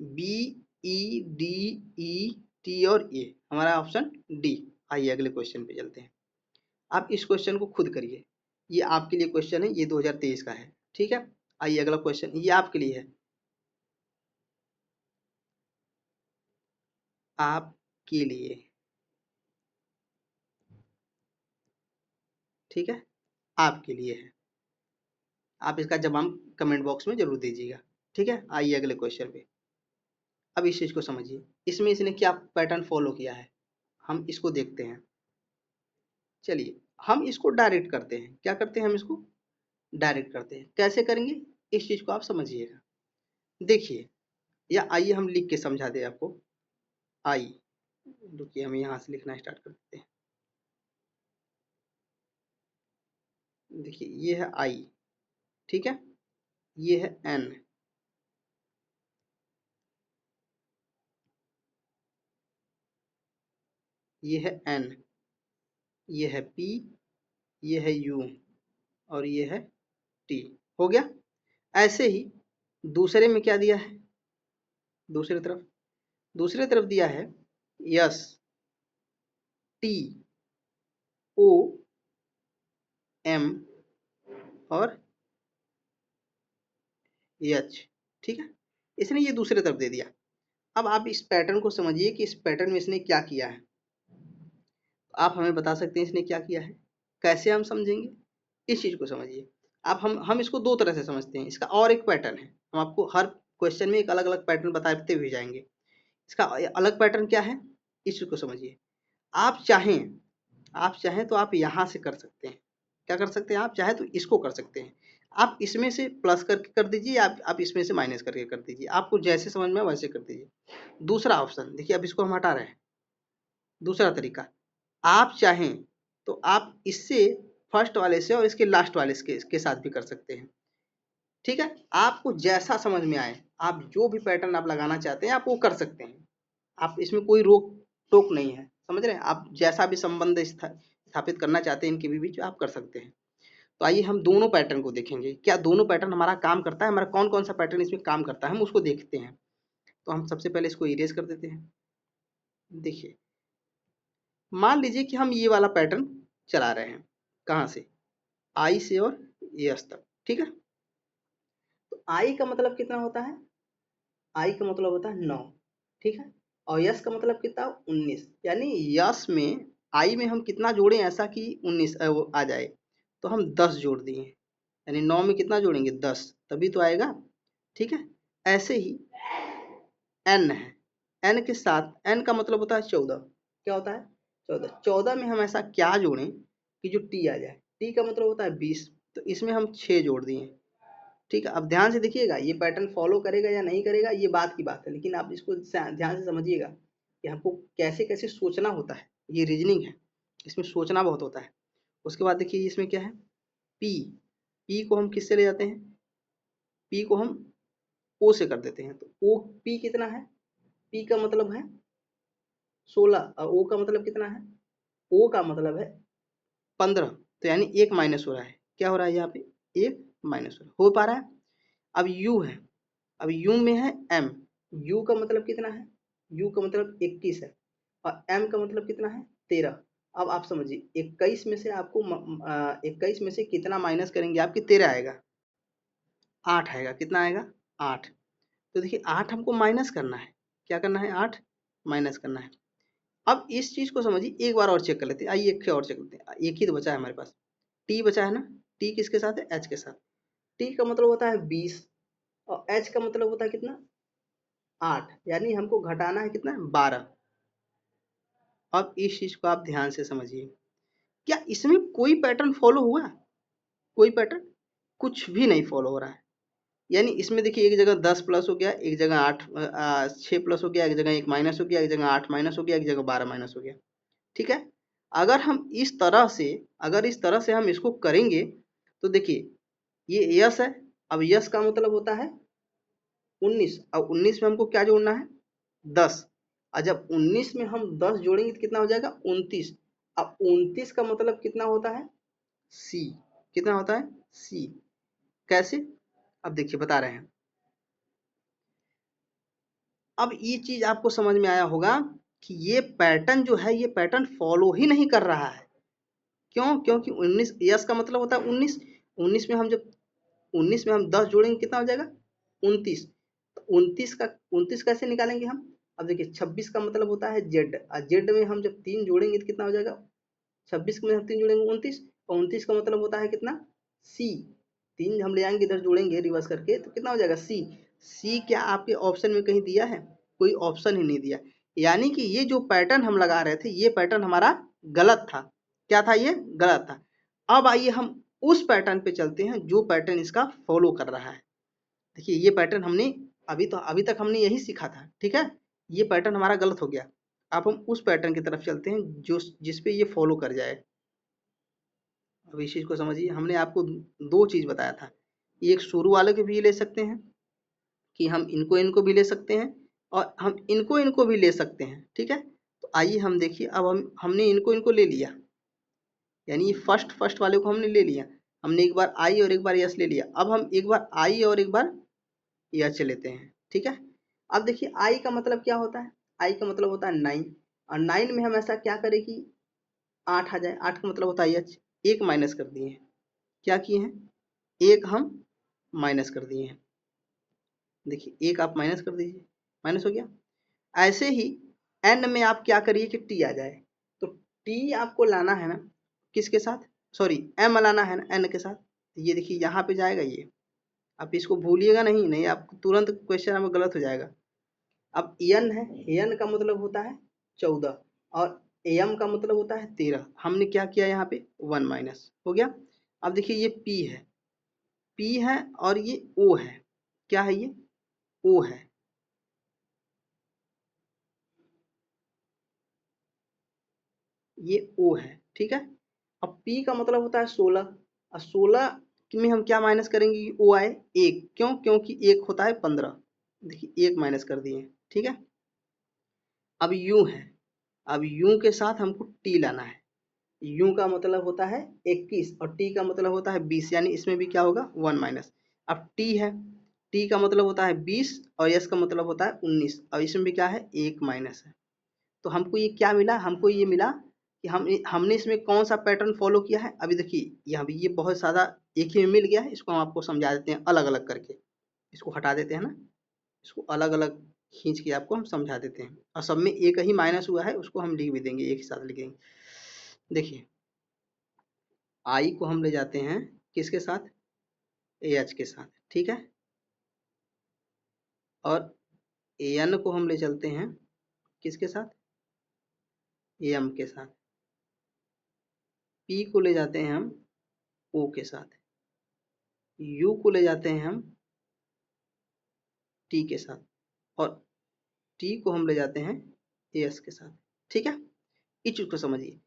बी, ई, डी, ई, टी और ए, हमारा ऑप्शन डी। आइए अगले क्वेश्चन पे चलते हैं। आप इस क्वेश्चन को खुद करिए, ये आपके लिए क्वेश्चन है, ये 2023 का है, ठीक है। आइए अगला क्वेश्चन, ये आपके लिए है, आपके लिए, ठीक है, आपके लिए है। आप इसका जवाब कमेंट बॉक्स में जरूर दीजिएगा, ठीक है। आइए अगले क्वेश्चन पे। अब इस चीज को समझिए, इसमें इसने क्या पैटर्न फॉलो किया है, हम इसको देखते हैं। चलिए हम इसको डायरेक्ट करते हैं, क्या करते हैं, हम इसको डायरेक्ट करते हैं। कैसे करेंगे, इस चीज को आप समझिएगा। देखिए, या आइए हम लिख के समझा दें आपको। आई, रुकिए हम यहाँ से लिखना स्टार्ट कर देते हैं। देखिए ये है आई, ठीक है, ये है एन, ये है एन, ये है पी, ये है यू, और ये है टी। हो गया। ऐसे ही दूसरे में क्या दिया है, दूसरे तरफ दिया है यस, टी, ओ, एम और एच, ठीक है। इसने ये दूसरे तरफ दे दिया। अब आप इस पैटर्न को समझिए कि इस पैटर्न में इसने क्या किया है। आप हमें बता सकते हैं इसने क्या किया है, कैसे हम समझेंगे, इस चीज को समझिए। आप हम इसको दो तरह से समझते हैं, इसका और एक पैटर्न है, हम आपको हर क्वेश्चन में एक अलग अलग पैटर्न बताते हुए जाएंगे। इसका अलग पैटर्न क्या है, इस चीज को समझिए। आप चाहें, तो आप यहाँ से कर सकते हैं, क्या कर सकते हैं, आप चाहे तो इसको कर सकते हैं। आप इसमें से प्लस करके कर दीजिए, आप इसमें से माइनस करके कर दीजिए, आपको जैसे समझ में आए वैसे कर दीजिए। दूसरा ऑप्शन देखिए, अब इसको हम हटा रहे हैं। दूसरा तरीका, आप चाहें तो आप इससे फर्स्ट वाले से और इसके लास्ट वाले के साथ भी कर सकते हैं, ठीक है। आपको जैसा समझ में आए, आप जो भी पैटर्न आप लगाना चाहते हैं आप वो कर सकते हैं। आप इसमें कोई रोक टोक नहीं है, समझ रहे हैं। आप जैसा भी संबंध स्थापित करना चाहते हैं इनके भी बीच आप कर सकते हैं। तो आइए हम दोनों पैटर्न को देखेंगे, क्या दोनों पैटर्न हमारा काम करता है, हमारा कौन कौन सा पैटर्न इसमें काम करता है, हम उसको देखते हैं। तो हम सबसे पहले इसको इरेज कर देते हैं। देखिए, मान लीजिए कि हम ये वाला पैटर्न चला रहे हैं, कहाँ से, आई से और एस तक, ठीक है। तो आई का मतलब कितना होता है, आई का मतलब होता है 9, ठीक है। और यस का मतलब कितना, 19, यानी यस में आई में हम कितना जोड़ें ऐसा कि 19 वो आ जाए। तो हम 10 जोड़ दिए, यानी 9 में कितना जोड़ेंगे, 10, तभी तो आएगा, ठीक है। ऐसे ही एन है, एन के साथ, एन का मतलब होता है 14, क्या होता है, 14, 14 में हम ऐसा क्या जोड़ें कि जो टी आ जाए, टी का मतलब होता है 20, तो इसमें हम 6 जोड़ दिए, ठीक है। अब ध्यान से देखिएगा, ये पैटर्न फॉलो करेगा या नहीं करेगा ये बात की बात है, लेकिन आप इसको ध्यान से समझिएगा कि हमको कैसे कैसे सोचना होता है। ये रीजनिंग है, इसमें सोचना बहुत होता है। उसके बाद देखिए इसमें क्या है, पी, पी को हम किससे ले जाते हैं, पी को हम ओ से कर देते हैं। तो ओ, पी कितना है, पी का मतलब है 16, और ओ का मतलब कितना है, ओ का मतलब है 15, तो यानी एक माइनस हो रहा है, क्या हो रहा है यहाँ पे, एक माइनस हो पा रहा है। अब यू है, अब यू में है एम, यू का मतलब कितना है, यू का मतलब 21 है, और एम का मतलब कितना है, 13। अब आप समझिए 21 में से आपको 21 में से कितना माइनस करेंगे, आपकी 13 आएगा, 8 आएगा, कितना आएगा, 8। तो देखिए 8 हमको माइनस करना है, क्या करना है, 8 माइनस करना है। अब इस चीज को समझिए, एक बार और चेक कर लेते हैं। आइए एक और चेक करते हैं, एक ही तो बचा है हमारे पास, टी बचा है ना। टी किसके साथ है? एच के साथ। टी का मतलब होता है 20 और एच का मतलब होता है कितना? 8, यानी हमको घटाना है कितना? 12। अब इस चीज को आप ध्यान से समझिए, क्या इसमें कोई पैटर्न फॉलो हुआ? कोई पैटर्न कुछ भी नहीं फॉलो हो रहा है। यानी इसमें देखिए, एक जगह 10 प्लस हो गया, एक जगह 6 प्लस हो गया, एक जगह 1 माइनस हो गया, एक जगह 8 माइनस हो गया, एक जगह 12 माइनस हो गया। ठीक है, अगर हम इस तरह से, हम इसको करेंगे तो देखिए ये यस है। अब यस का मतलब होता है 19, अब 19 में हमको क्या जोड़ना है? 10। और जब 19 में हम 10 जोड़ेंगे तो कितना हो जाएगा? 29। अब 29 का मतलब कितना होता है? सी। कितना होता है? सी। कैसे? अब देखिए बता रहे हैं। अब ये चीज आपको समझ में आया होगा कि ये पैटर्न जो है, ये पैटर्न फॉलो ही नहीं कर रहा है। क्यों? क्योंकि 19 यस का मतलब होता है 19। 19 में हम जब 19 में हम 10 जोड़ेंगे कितना हो जाएगा? 29। तो 29 का 29 कैसे निकालेंगे हम? अब देखिए 26 का मतलब होता है जेड, और जेड में हम जब 3 जोड़ेंगे तो कितना हो जाएगा? 26 में हम 3 जोड़ेंगे 29, और 29 का मतलब होता है कितना? सी। 3 हम ले आएंगे इधर जोड़ेंगे रिवर्स करके तो कितना हो जाएगा? सी। सी क्या आपके ऑप्शन में कहीं दिया है? कोई ऑप्शन ही नहीं दिया। यानी कि ये जो पैटर्न हम लगा रहे थे, ये पैटर्न हमारा गलत था। क्या था? ये गलत था। अब आइए हम उस पैटर्न पे चलते हैं जो पैटर्न इसका फॉलो कर रहा है। देखिए ये पैटर्न हमने अभी तक हमने यही सीखा था। ठीक है, ये पैटर्न हमारा गलत हो गया। अब हम उस पैटर्न की तरफ चलते हैं जो जिस पे ये फॉलो कर जाए। अब इस चीज को समझिए, हमने आपको दो चीज बताया था। एक शुरू वाले के भी ले सकते हैं कि हम इनको इनको भी ले सकते हैं, और हम इनको इनको भी ले सकते हैं। ठीक है, तो आइए हम देखिए, अब हमने इनको इनको ले लिया, यानी फर्स्ट फर्स्ट वाले को हमने ले लिया। हमने एक बार आई और एक बार यस ले लिया। अब हम एक बार आई और एक बार यस लेते हैं। ठीक है, अब देखिए आई का मतलब क्या होता है? आई का मतलब होता है 9, और 9 में हम ऐसा क्या करें कि 8 आ जाए। 8 का मतलब होता है यच। एक माइनस कर दिए हैं। क्या किए हैं? एक हम माइनस कर दिए हैं। देखिए एक आप माइनस कर दीजिए, माइनस हो गया। ऐसे ही एन में आप क्या करिए कि टी आ जाए, तो टी आपको लाना है ना किसके साथ? सॉरी, एम लाना है ना एन के साथ। ये देखिए यहाँ पे जाएगा ये, आप इसको भूलिएगा नहीं, नहीं आपको तुरंत क्वेश्चन में गलत हो जाएगा। अब एन है, एन का मतलब होता है 14, और एम का मतलब होता है 13। हमने क्या किया यहाँ पे? 1 माइनस हो गया। अब देखिए ये पी है, पी है, और ये ओ है। क्या है ये? ओ है। ये ओ है। ठीक है, अब P का मतलब होता है 16, और 16 में हम क्या माइनस करेंगे कि ओ आए? एक। क्यों? क्योंकि एक होता है 15। देखिए एक माइनस कर दिए। ठीक है, अब यू है। अब यू के साथ हमको टी लाना है। यू का मतलब होता है 21, और टी का मतलब होता है 20, यानी इसमें भी क्या होगा? 1 माइनस। अब टी है, टी का मतलब होता है 20, और यस का मतलब होता है 19, और इसमें भी क्या है? एक माइनस है। तो हमको ये क्या मिला? हमको ये मिला कि हमने इसमें कौन सा पैटर्न फॉलो किया है। अभी देखिए यहाँ भी ये बहुत सादा एक ही में मिल गया है। इसको हम आपको समझा देते हैं अलग अलग करके। इसको हटा देते हैं ना, इसको अलग अलग खींच के आपको हम समझा देते हैं, और सब में एक ही माइनस हुआ है, उसको हम लिख भी देंगे, एक ही साथ लिखेंगे। देखिए आई को हम ले जाते हैं किसके साथ? ए एच के साथ। ठीक है, और ए एन को हम ले चलते हैं किसके साथ? ए एम के साथ। पी को ले जाते हैं हम ओ के साथ। यू को ले जाते हैं हम टी के साथ, और टी को हम ले जाते हैं एस के साथ। ठीक है, इस चीज को समझिए,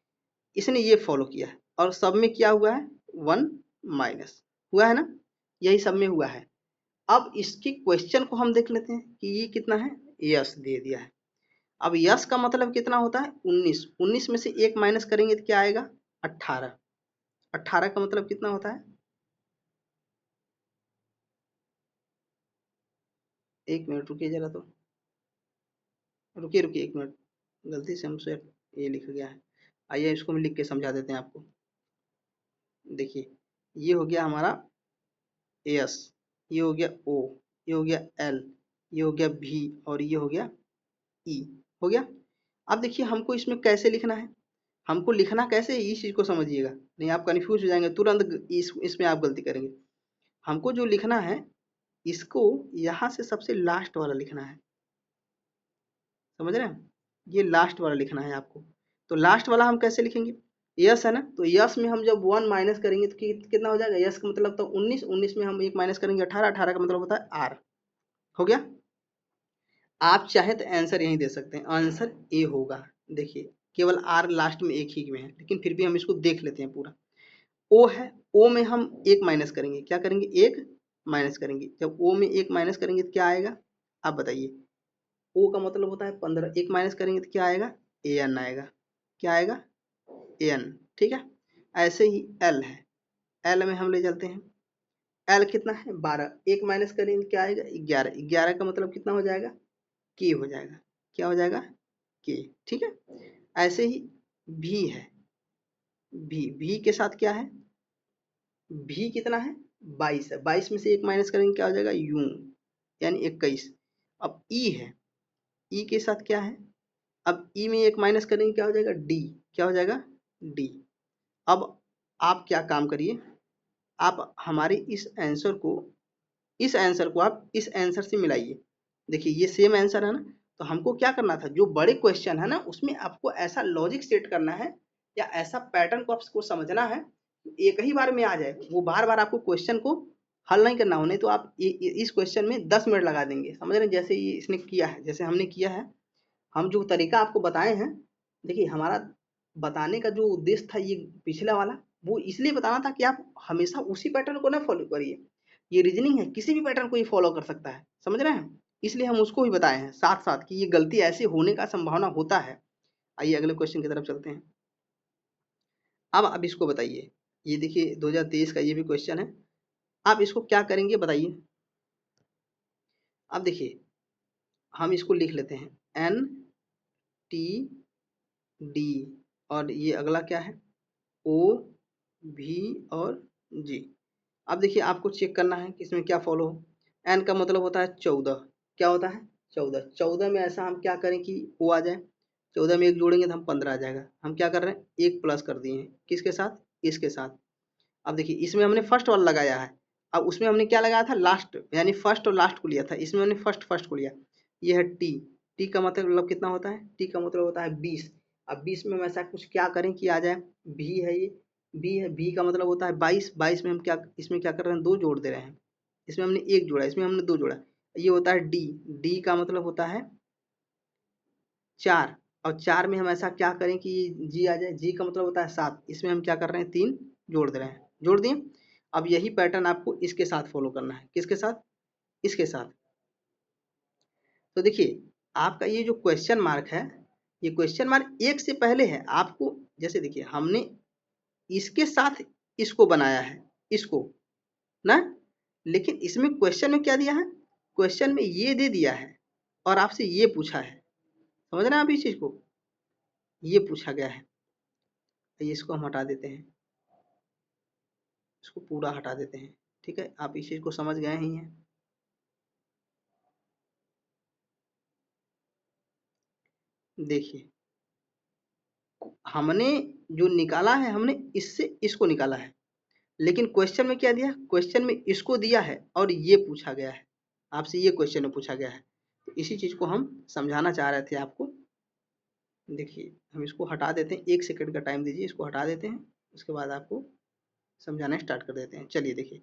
इसने ये फॉलो किया है, और सब में क्या हुआ है? 1 माइनस हुआ है ना, यही सब में हुआ है। अब इसकी क्वेश्चन को हम देख लेते हैं कि ये कितना है? यस दे दिया है। अब यस का मतलब कितना होता है? 19। 19 में से एक माइनस करेंगे तो क्या आएगा? 18। 18 का मतलब कितना होता है? एक मिनट रुकिए जरा, तो रुकिए रुकिए एक मिनट, गलती से हमसे ये लिख गया है। आइए इसको हम लिख के समझा देते हैं आपको। देखिए ये हो गया हमारा एस, ये हो गया ओ, ये हो गया एल, ये हो गया भी, और ये हो गया ई। हो गया। अब देखिए हमको इसमें कैसे लिखना है, हमको लिखना कैसे है इस चीज़ को समझिएगा, नहीं आप कन्फ्यूज हो जाएंगे तुरंत, इसमें आप गलती करेंगे। हमको जो लिखना है इसको यहाँ से सबसे लास्ट वाला लिखना है, समझ रहे हैं, ये लास्ट वाला लिखना है आपको। तो लास्ट वाला हम कैसे लिखेंगे, यस है ना, तो यस में हम जब 1 माइनस करेंगे तो कितना हो जाएगा, यस का मतलब तो 19, 19 में हम 1 माइनस करेंगे 18, 18 का मतलब होता है आर। हो गया। आप चाहे तो आंसर यहीं दे सकते हैं, आंसर ए होगा। देखिए केवल आर लास्ट में एक ही में है, लेकिन फिर भी हम इसको देख लेते हैं पूरा। ओ है, ओ में हम 1 माइनस करेंगे, क्या करेंगे 1 माइनस करेंगे। जब ओ में 1 माइनस करेंगे तो क्या आएगा, आप बताइए। ओ का मतलब होता है 15, 1 माइनस करेंगे तो क्या आएगा, ए एन आएगा। क्या आएगा, ए एन। ठीक है। ऐसे ही एल है, एल में हम ले चलते हैं। एल कितना है 12, 1 माइनस करेंगे क्या आएगा 11, 11 का मतलब कितना हो जाएगा, के हो जाएगा। क्या हो जाएगा, के। ठीक है। ऐसे ही भी है, भी के साथ क्या है, भी कितना है 22 है, 22 में से 1 माइनस करेंगे क्या हो जाएगा यू, यानी 21। अब ई है, ई के साथ क्या है, अब ई में 1 माइनस करेंगे क्या हो जाएगा डी, क्या हो जाएगा डी। अब आप क्या काम करिए, आप हमारे इस आंसर को आप इस आंसर से मिलाइए। देखिए ये सेम आंसर है ना, तो हमको क्या करना था, जो बड़े क्वेश्चन है ना उसमें आपको ऐसा लॉजिक सेट करना है या ऐसा पैटर्न को आपको समझना है, एक ही बार में आ जाए, वो बार बार आपको क्वेश्चन को हल नहीं करना हो, नहीं तो आप इस क्वेश्चन में 10 मिनट लगा देंगे, समझ रहे हैं, जैसे ये इसने किया है, जैसे हमने किया है। हम जो तरीका आपको बताए हैं, देखिए हमारा बताने का जो उद्देश्य था ये पिछला वाला, वो इसलिए बताना था कि आप हमेशा उसी पैटर्न को ना फॉलो करिए। ये रीजनिंग है, किसी भी पैटर्न को ये फॉलो कर सकता है, समझ रहे हैं, इसलिए हम उसको ही बताए हैं साथ साथ कि ये गलती ऐसे होने का संभावना होता है। आइए अगले क्वेश्चन की तरफ चलते हैं। अब इसको बताइए, ये देखिए 2023 का ये भी क्वेश्चन है, आप इसको क्या करेंगे बताइए। अब देखिए हम इसको लिख लेते हैं एन टी डी, और ये अगला क्या है ओ भी और जी। अब देखिए आपको चेक करना है कि इसमें क्या फॉलो हो। एन का मतलब होता है 14, क्या होता है 14, 14 में ऐसा हम क्या करें कि ओ आ जाए, 14 में एक जोड़ेंगे तो हम 15 आ जाएगा। हम क्या कर रहे हैं, एक प्लस कर दिए हैं, किसके साथ, इसके साथ। अब देखिए इसमें हमने फर्स्ट वाला लगाया है, अब उसमें हमने क्या लगाया था लास्ट, यानी फर्स्ट और लास्ट को लिया था, इसमें हमने फर्स्ट फर्स्ट को लिया। ये है टी, टी का मतलब कितना होता है, टी का मतलब होता है 20। अब 20 में हम ऐसा कुछ क्या करें कि आ जाए, भी है ये, बी है, बी का मतलब होता है 22, 22 में हम क्या इसमें क्या कर रहे हैं, दो जोड़ दे रहे हैं, इसमें हमने एक जोड़ा, इसमें हमने दो जोड़ा। ये होता है डी, डी का मतलब होता है 4, और 4 में हम ऐसा क्या करें कि जी आ जाए, जी का मतलब होता है 7, इसमें हम क्या कर रहे हैं 3 जोड़ दे रहे हैं, जोड़ दिए। अब यही पैटर्न आपको इसके साथ फॉलो करना है, किसके साथ, इसके साथ। तो देखिए आपका ये जो क्वेश्चन मार्क है, ये क्वेश्चन मार्क एक से पहले है आपको, जैसे देखिए हमने इसके साथ इसको बनाया है, इसको ना, लेकिन इसमें क्वेश्चन में क्या दिया है, क्वेश्चन में ये दे दिया है और आपसे ये पूछा है, समझ रहे हैं आप इस चीज को, ये पूछा गया है। तो इसको हम हटा देते हैं, इसको पूरा हटा देते हैं। ठीक है, आप इस चीज को समझ गए ही हैं। देखिए हमने जो निकाला है, हमने इससे इसको निकाला है, लेकिन क्वेश्चन में क्या दिया, क्वेश्चन में इसको दिया है और ये पूछा गया है, आपसे ये क्वेश्चन में पूछा गया है। तो इसी चीज को हम समझाना चाह रहे थे आपको। देखिए हम इसको हटा देते हैं, 1 सेकंड का टाइम दीजिए, इसको हटा देते हैं, उसके बाद आपको समझाना स्टार्ट कर देते हैं। चलिए देखिए,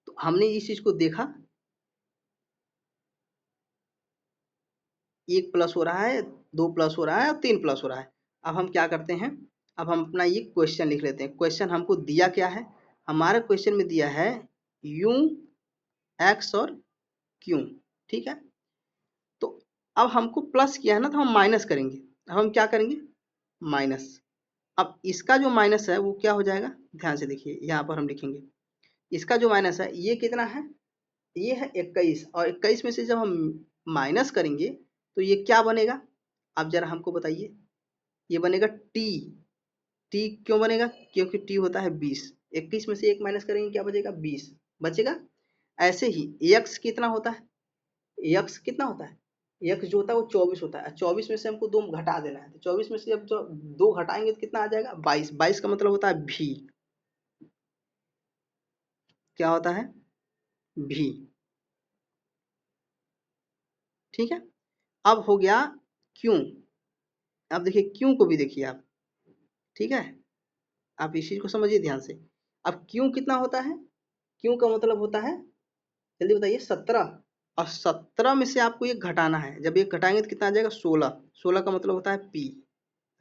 तो हमने इस चीज को देखा, 1 प्लस हो रहा है, 2 प्लस हो रहा है और 3 प्लस हो रहा है। अब हम क्या करते हैं, अब हम अपना ये क्वेश्चन लिख लेते हैं। क्वेश्चन हमको दिया क्या है, हमारे क्वेश्चन में दिया है यू, एक्स और क्यू। ठीक है, तो अब हमको प्लस किया है ना, तो हम माइनस करेंगे। अब हम क्या करेंगे, माइनस। अब इसका जो माइनस है वो क्या हो जाएगा, ध्यान से देखिए, यहाँ पर हम लिखेंगे इसका जो माइनस है ये कितना है, ये है 21, और 21 में से जब हम माइनस करेंगे तो ये क्या बनेगा, अब जरा हमको बताइए। ये बनेगा टी, टी क्यों बनेगा, क्योंकि टी होता है 20, 21 में से 1 माइनस करेंगे क्या बचेगा 20 बचेगा। ऐसे ही एक्स कितना होता है, एक्स कितना होता है x जो होता है वो 24 होता है, 24 में से हमको 2 घटा देना है, तो 24 में से जब 2 घटाएंगे तो कितना आ जाएगा 22, 22 का मतलब होता है भी, क्या होता है भी, ठीक है। अब हो गया क्यों, अब देखिए क्यों को भी देखिए आप, ठीक है, आप इस चीज को समझिए ध्यान से। अब क्यों कितना होता है, क्यों का मतलब होता है, जल्दी बताइए 17, और 17 में से आपको एक घटाना है, जब एक घटाएंगे तो कितना आ जाएगा 16, 16 का मतलब होता है पी,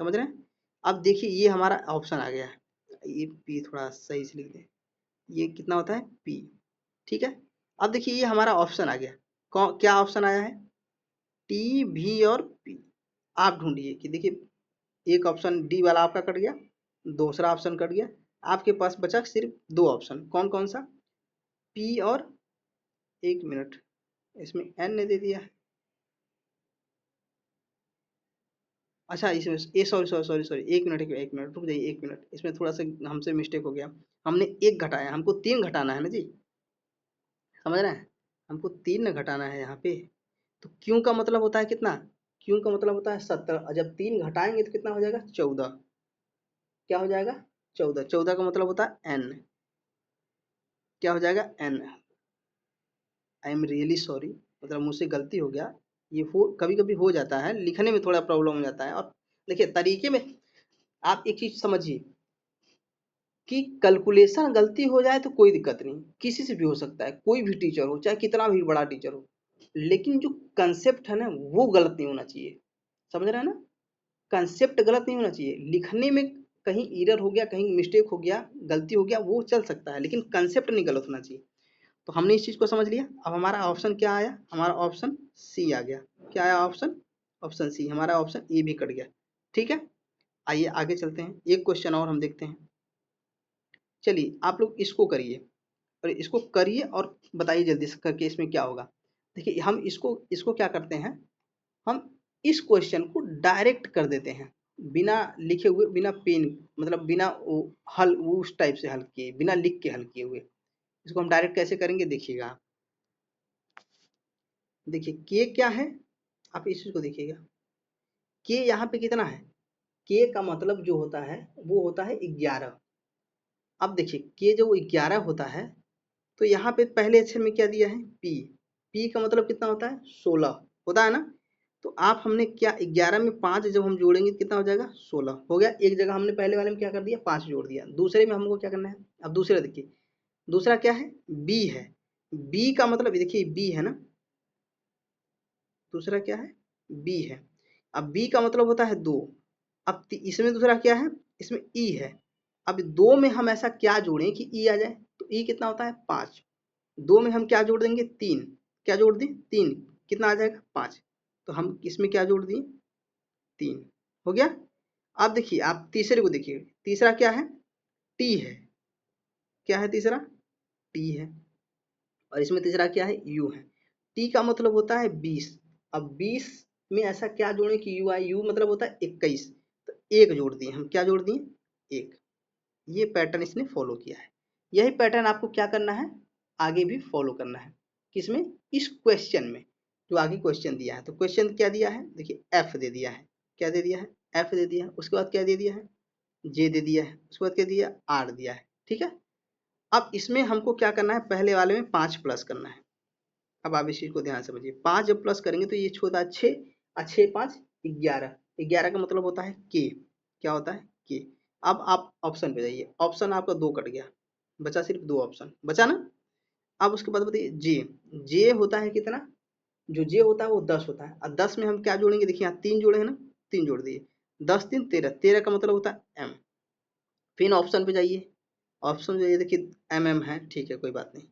समझ रहे हैं। अब देखिए ये हमारा ऑप्शन आ गया है, ये पी थोड़ा सही से लिख दें, ये कितना होता है पी, ठीक है। अब देखिए ये हमारा ऑप्शन आ गया, क्या ऑप्शन आया है, टी भी और पी। आप ढूंढिए कि देखिए एक ऑप्शन डी वाला आपका कट गया, दूसरा ऑप्शन कट गया, आपके पास बचा सिर्फ 2 ऑप्शन, कौन कौन सा, पी और, एक मिनट, इसमें एन ने दे दिया है, अच्छा इसमें ए सॉरी सॉरी सॉरी सॉरी, एक मिनट रुक जाइए, एक मिनट, इसमें थोड़ा सा हमसे मिस्टेक हो गया, हमने एक घटाया, हमको 3 घटाना है ना जी, समझ रहे हैं, हमको 3 घटाना है यहाँ पे। तो क्यों का मतलब होता है कितना, क्यों का मतलब होता है 17, और जब 3 घटाएंगे तो कितना हो जाएगा 14, क्या हो जाएगा 14, 14 का मतलब होता है एन, क्या हो जाएगा N, I am really sorry, मतलब मुझसे गलती हो गया, ये हो कभी कभी हो जाता है, लिखने में थोड़ा प्रॉब्लम हो जाता है। और देखिए तरीके में आप एक चीज समझिए कि कैलकुलेशन गलती हो जाए तो कोई दिक्कत नहीं, किसी से भी हो सकता है, कोई भी टीचर हो चाहे कितना भी बड़ा टीचर हो, लेकिन जो कंसेप्ट है ना वो गलत नहीं होना चाहिए, समझ रहे हैं ना, कंसेप्ट गलत नहीं होना चाहिए, लिखने में कहीं एरर हो गया, कहीं मिस्टेक हो गया, गलती हो गया, वो चल सकता है, लेकिन कंसेप्ट नहीं गलत होना चाहिए। तो हमने इस चीज को समझ लिया, अब हमारा ऑप्शन क्या आया, हमारा ऑप्शन सी आ गया, क्या आया ऑप्शन, ऑप्शन सी, हमारा ऑप्शन ए भी कट गया, ठीक है। आइए आगे चलते हैं, एक क्वेश्चन और हम देखते हैं, चलिए आप लोग इसको करिए, और इसको करिए और बताइए जल्दी से करके इसमें क्या होगा। देखिए हम इसको इसको क्या करते हैं, हम इस क्वेश्चन को डायरेक्ट कर देते हैं, बिना लिखे हुए, बिना पेन, मतलब बिना हल उस टाइप से हल किए, बिना लिख के हल किए हुए, इसको हम डायरेक्ट कैसे करेंगे देखिएगा आप। देखिए के क्या है, आप इस चीज को देखिएगा, के यहाँ पे कितना है, के का मतलब जो होता है वो होता है 11। अब देखिए के जो 11 होता है, तो यहाँ पे पहले अक्षर में क्या दिया है पी, पी का मतलब कितना होता है 16 होता है ना, तो आप हमने क्या 11 में 5 जब हम जोड़ेंगे कितना हो जाएगा 16 हो गया, एक जगह हमने पहले वाले में क्या कर दिया 5 जोड़ दिया, दूसरे में हमको क्या करना है, अब दूसरा देखिए, दूसरा क्या है बी है, बी का मतलब देखिए बी है ना, दूसरा क्या है बी है, अब बी का मतलब होता है 2, अब इसमें दूसरा क्या है, इसमें ई है, अब 2 में हम ऐसा क्या जोड़ें कि ई आ जाए, तो ई कितना होता है 5, 2 में हम क्या जोड़ देंगे 3, क्या जोड़ दें 3, कितना आ जाएगा 5, तो हम इसमें क्या जोड़ दिए 3, हो गया। अब देखिए आप तीसरे को देखिए, तीसरा क्या है टी है, क्या है तीसरा टी है, और इसमें तीसरा क्या है यू है, टी का मतलब होता है 20, अब 20 में ऐसा क्या जोड़े कि यू आई, यू मतलब होता है 21, तो एक जोड़ दिए हम, क्या जोड़ दिए एक, ये पैटर्न इसने फॉलो किया है, यही पैटर्न आपको क्या करना है आगे भी फॉलो करना है, किसमें इस क्वेश्चन में, जो आगे क्वेश्चन दिया है, तो क्वेश्चन क्या दिया है देखिए एफ दे दिया है, क्या दे दिया है एफ दे दिया है, उसके बाद क्या दे दिया है जे दे दिया है, उसके बाद क्या दिया आर दिया है, ठीक है। अब इसमें हमको क्या करना है, पहले वाले में 5 प्लस करना है, अब आप इस चीज को ध्यान से समझिए, 5 जब प्लस करेंगे तो ये होता है 6, और 6 5 11, 11 का मतलब होता है के, क्या होता है के। अब आप ऑप्शन पे जाइए, ऑप्शन आपका 2 कट गया, बचा सिर्फ 2 ऑप्शन बचा ना। अब उसके बाद बताइए जे, जे होता है कितना, जो जे होता है वो 10 होता है, और 10 में हम क्या जोड़ेंगे देखिए यहाँ 3 जोड़े हैं ना, 3 जोड़ दिए, 10 3 13, 13 का मतलब होता है एम, फिर ऑप्शन पे जाइए, ऑप्शन पे जाइए देखिए एम एम है, ठीक है कोई बात नहीं।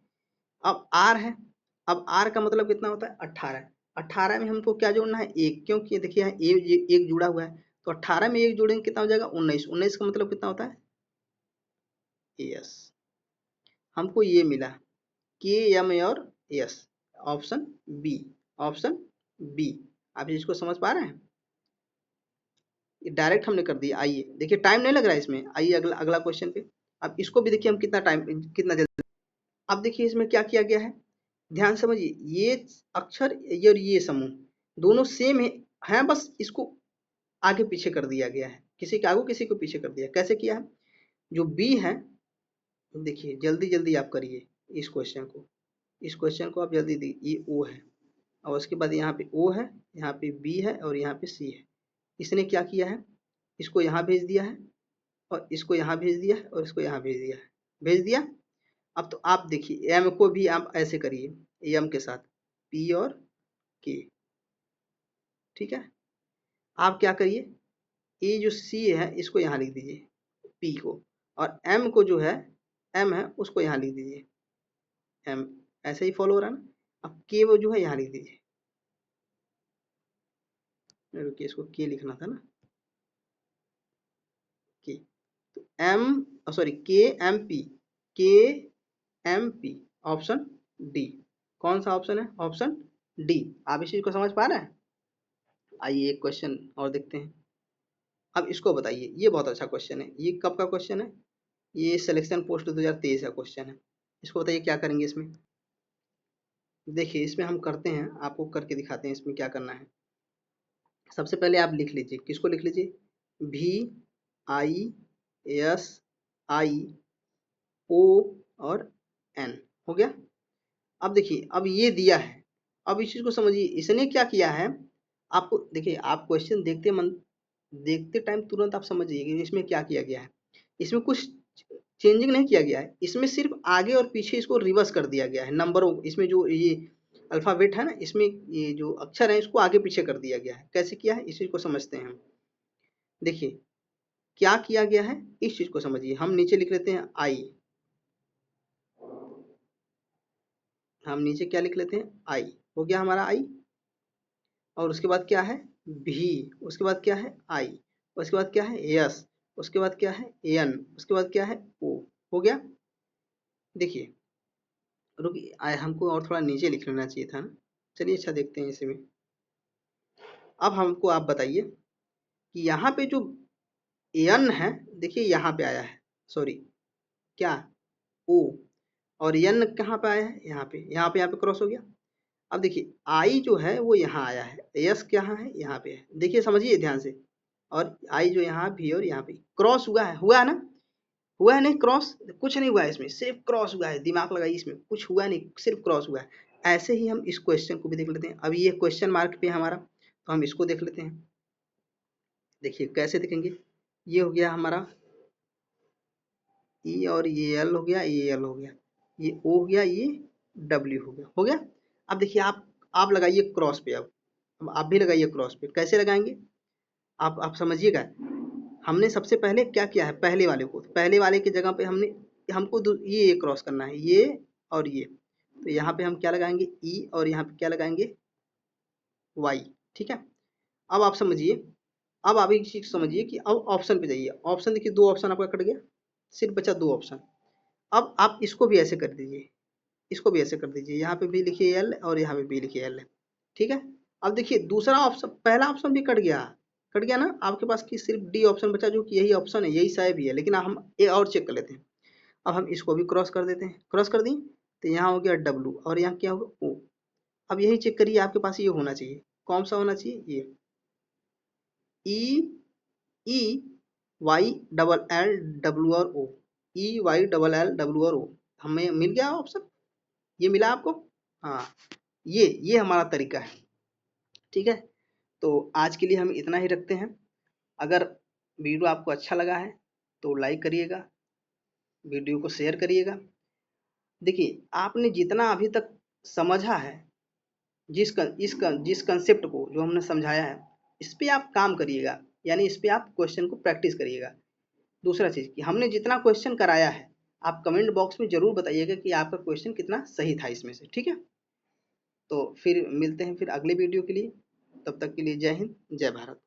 अब आर है, अब आर का मतलब कितना होता है 18, 18 में हमको क्या जोड़ना है एक, क्योंकि देखिए यहाँ एक जुड़ा हुआ है, तो 18 में एक जोड़ेंगे कितना हो जाएगा 19, 19 का मतलब कितना होता है यस, हमको ये मिला के एम और S, option B, option B, आप इसको समझ पा रहे हैं, ये डायरेक्ट हमने कर दिया। आइए देखिए टाइम नहीं लग रहा है इसमें, आइए अगला अगला क्वेश्चन पे, अब इसको भी देखिए हम कितना टाइम, कितना जल्दी, अब देखिए इसमें क्या किया गया है, ध्यान समझिए, ये अक्षर ये और ये समूह, दोनों सेम है, बस इसको आगे पीछे कर दिया गया है, किसी के आगे किसी को पीछे कर दिया। कैसे किया है? जो बी है, देखिए जल्दी जल्दी आप करिए इस क्वेश्चन को आप जल्दी दी। ये ओ है और उसके बाद यहाँ पे ओ है, यहाँ पे बी है और यहाँ पे सी है। इसने क्या किया है? इसको यहाँ भेज दिया है और इसको यहाँ भेज दिया है और इसको यहाँ भेज दिया है, भेज दिया। अब तो आप देखिए एम को भी आप ऐसे करिए, एम के साथ पी और के, ठीक है। आप क्या करिए, ये जो सी है इसको यहाँ लिख दीजिए पी को, और एम को जो है एम है उसको यहाँ लिख दीजिए एम। ऐसे ही फॉलो हो रहा है ना। अब के वो जो है यहाँ लिख दीजिए, रुकिए इसको के लिखना था ना, के, तो एम सॉरी के एम पी, के एम पी, ऑप्शन डी। कौन सा ऑप्शन है? Option D. आप इस चीज को समझ पा रहे हैं? आइए एक क्वेश्चन और देखते हैं। अब इसको बताइए, ये बहुत अच्छा क्वेश्चन है। ये कब का क्वेश्चन है? ये सिलेक्शन पोस्ट 2023 का क्वेश्चन है। इसको बताइए क्या करेंगे इसमें। देखिए इसमें हम करते हैं, आपको करके दिखाते हैं इसमें क्या करना है। सबसे पहले आप लिख लीजिए, किसको लिख लीजिए? वी आई एस आई ओ और एन, हो गया। अब देखिए अब ये दिया है, अब इस चीज को समझिए इसने क्या किया है। आपको देखिए, आप क्वेश्चन देखते टाइम तुरंत आप समझिए कि इसमें क्या किया गया है। इसमें कुछ चेंजिंग नहीं किया गया है, इसमें सिर्फ आगे और पीछे इसको रिवर्स कर दिया गया है। नंबरों, इसमें जो ये अल्फाबेट है ना, इसमें ये जो अक्षर है इसको आगे पीछे कर दिया गया है। कैसे किया है इस चीज को समझते हैं हम। देखिए क्या किया गया है इस चीज को समझिए। हम नीचे लिख लेते हैं आई, हम नीचे क्या लिख लेते हैं? आई, हो गया हमारा आई। और उसके बाद क्या है? भी, उसके बाद क्या है? आई, उसके बाद क्या है? यस, उसके बाद क्या है? एन, उसके बाद क्या है? ओ, हो गया। देखिए रुकिए, हमको और थोड़ा नीचे लिख लेना चाहिए था ना। चलिए अच्छा देखते हैं इसमें। अब हमको आप बताइए कि यहाँ पे जो एन है, देखिए यहाँ पे आया है, सॉरी क्या, ओ, और एन कहाँ पे आया है? यहाँ पे क्रॉस हो गया। अब देखिए आई जो है वो यहाँ आया है, यस कहाँ है? यहाँ पे है। देखिए समझिए ध्यान से, और आई जो यहाँ भी और यहाँ पे क्रॉस हुआ है ना? हुआ है नहीं क्रॉस? कुछ नहीं हुआ है इसमें, सिर्फ क्रॉस हुआ है। दिमाग लगाइए, इसमें कुछ हुआ नहीं, सिर्फ क्रॉस हुआ है। ऐसे ही हम इस क्वेश्चन को भी देख लेते हैं। अभी ये क्वेश्चन मार्क पे है हमारा, तो हम इसको देख लेते हैं। देखिए कैसे देखेंगे। ये हो गया हमारा ई, और ये एल हो गया, ये एल हो गया, ये ओ हो गया, ये डब्ल्यू हो गया। अब देखिए आप लगाइए क्रॉस पे। अब आप भी लगाइए क्रॉस पे। कैसे लगाएंगे आप समझिएगा। हमने सबसे पहले क्या किया है, पहले वाले को, पहले वाले की जगह पे हमको ये क्रॉस करना है, ये और ये। तो यहाँ पे हम क्या लगाएंगे? ई, और यहाँ पे क्या लगाएंगे? वाई, ठीक है। अब आप समझिए, अब आप एक चीज समझिए कि अब ऑप्शन पे जाइए। ऑप्शन देखिए, दो ऑप्शन आपका कट गया, सिर्फ बचा दो ऑप्शन। अब आप इसको भी ऐसे कर दीजिए, इसको भी ऐसे कर दीजिए। यहाँ पे भी लिखिए एल और यहाँ पे भी लिखिए एल, ठीक है। अब देखिए दूसरा ऑप्शन, पहला ऑप्शन भी कट गया ना आपके पास, की सिर्फ डी ऑप्शन बचा, जो कि यही ऑप्शन है, यही शायद भी है। लेकिन हम ए और चेक कर लेते हैं। अब हम इसको भी क्रॉस कर देते हैं, क्रॉस कर दी, तो यहाँ हो गया डब्लू और यहाँ क्या होगा? ओ। अब यही चेक करिए, आपके पास ये होना चाहिए। कौन सा होना चाहिए? ये E, E Y double L W और O, E Y double L W और ओ। हमें मिल गया ऑप्शन, ये मिला आपको? हाँ, ये हमारा तरीका है, ठीक है। तो आज के लिए हम इतना ही रखते हैं। अगर वीडियो आपको अच्छा लगा है तो लाइक करिएगा, वीडियो को शेयर करिएगा। देखिए आपने जितना अभी तक समझा है, जिस कंसेप्ट को जो हमने समझाया है, इस पे आप काम करिएगा, यानी इस पे आप क्वेश्चन को प्रैक्टिस करिएगा। दूसरा चीज़ कि हमने जितना क्वेश्चन कराया है, आप कमेंट बॉक्स में ज़रूर बताइएगा कि आपका क्वेश्चन कितना सही था इसमें से, ठीक है। तो फिर मिलते हैं फिर अगले वीडियो के लिए। तब तक के लिए जय हिंद, जय भारत।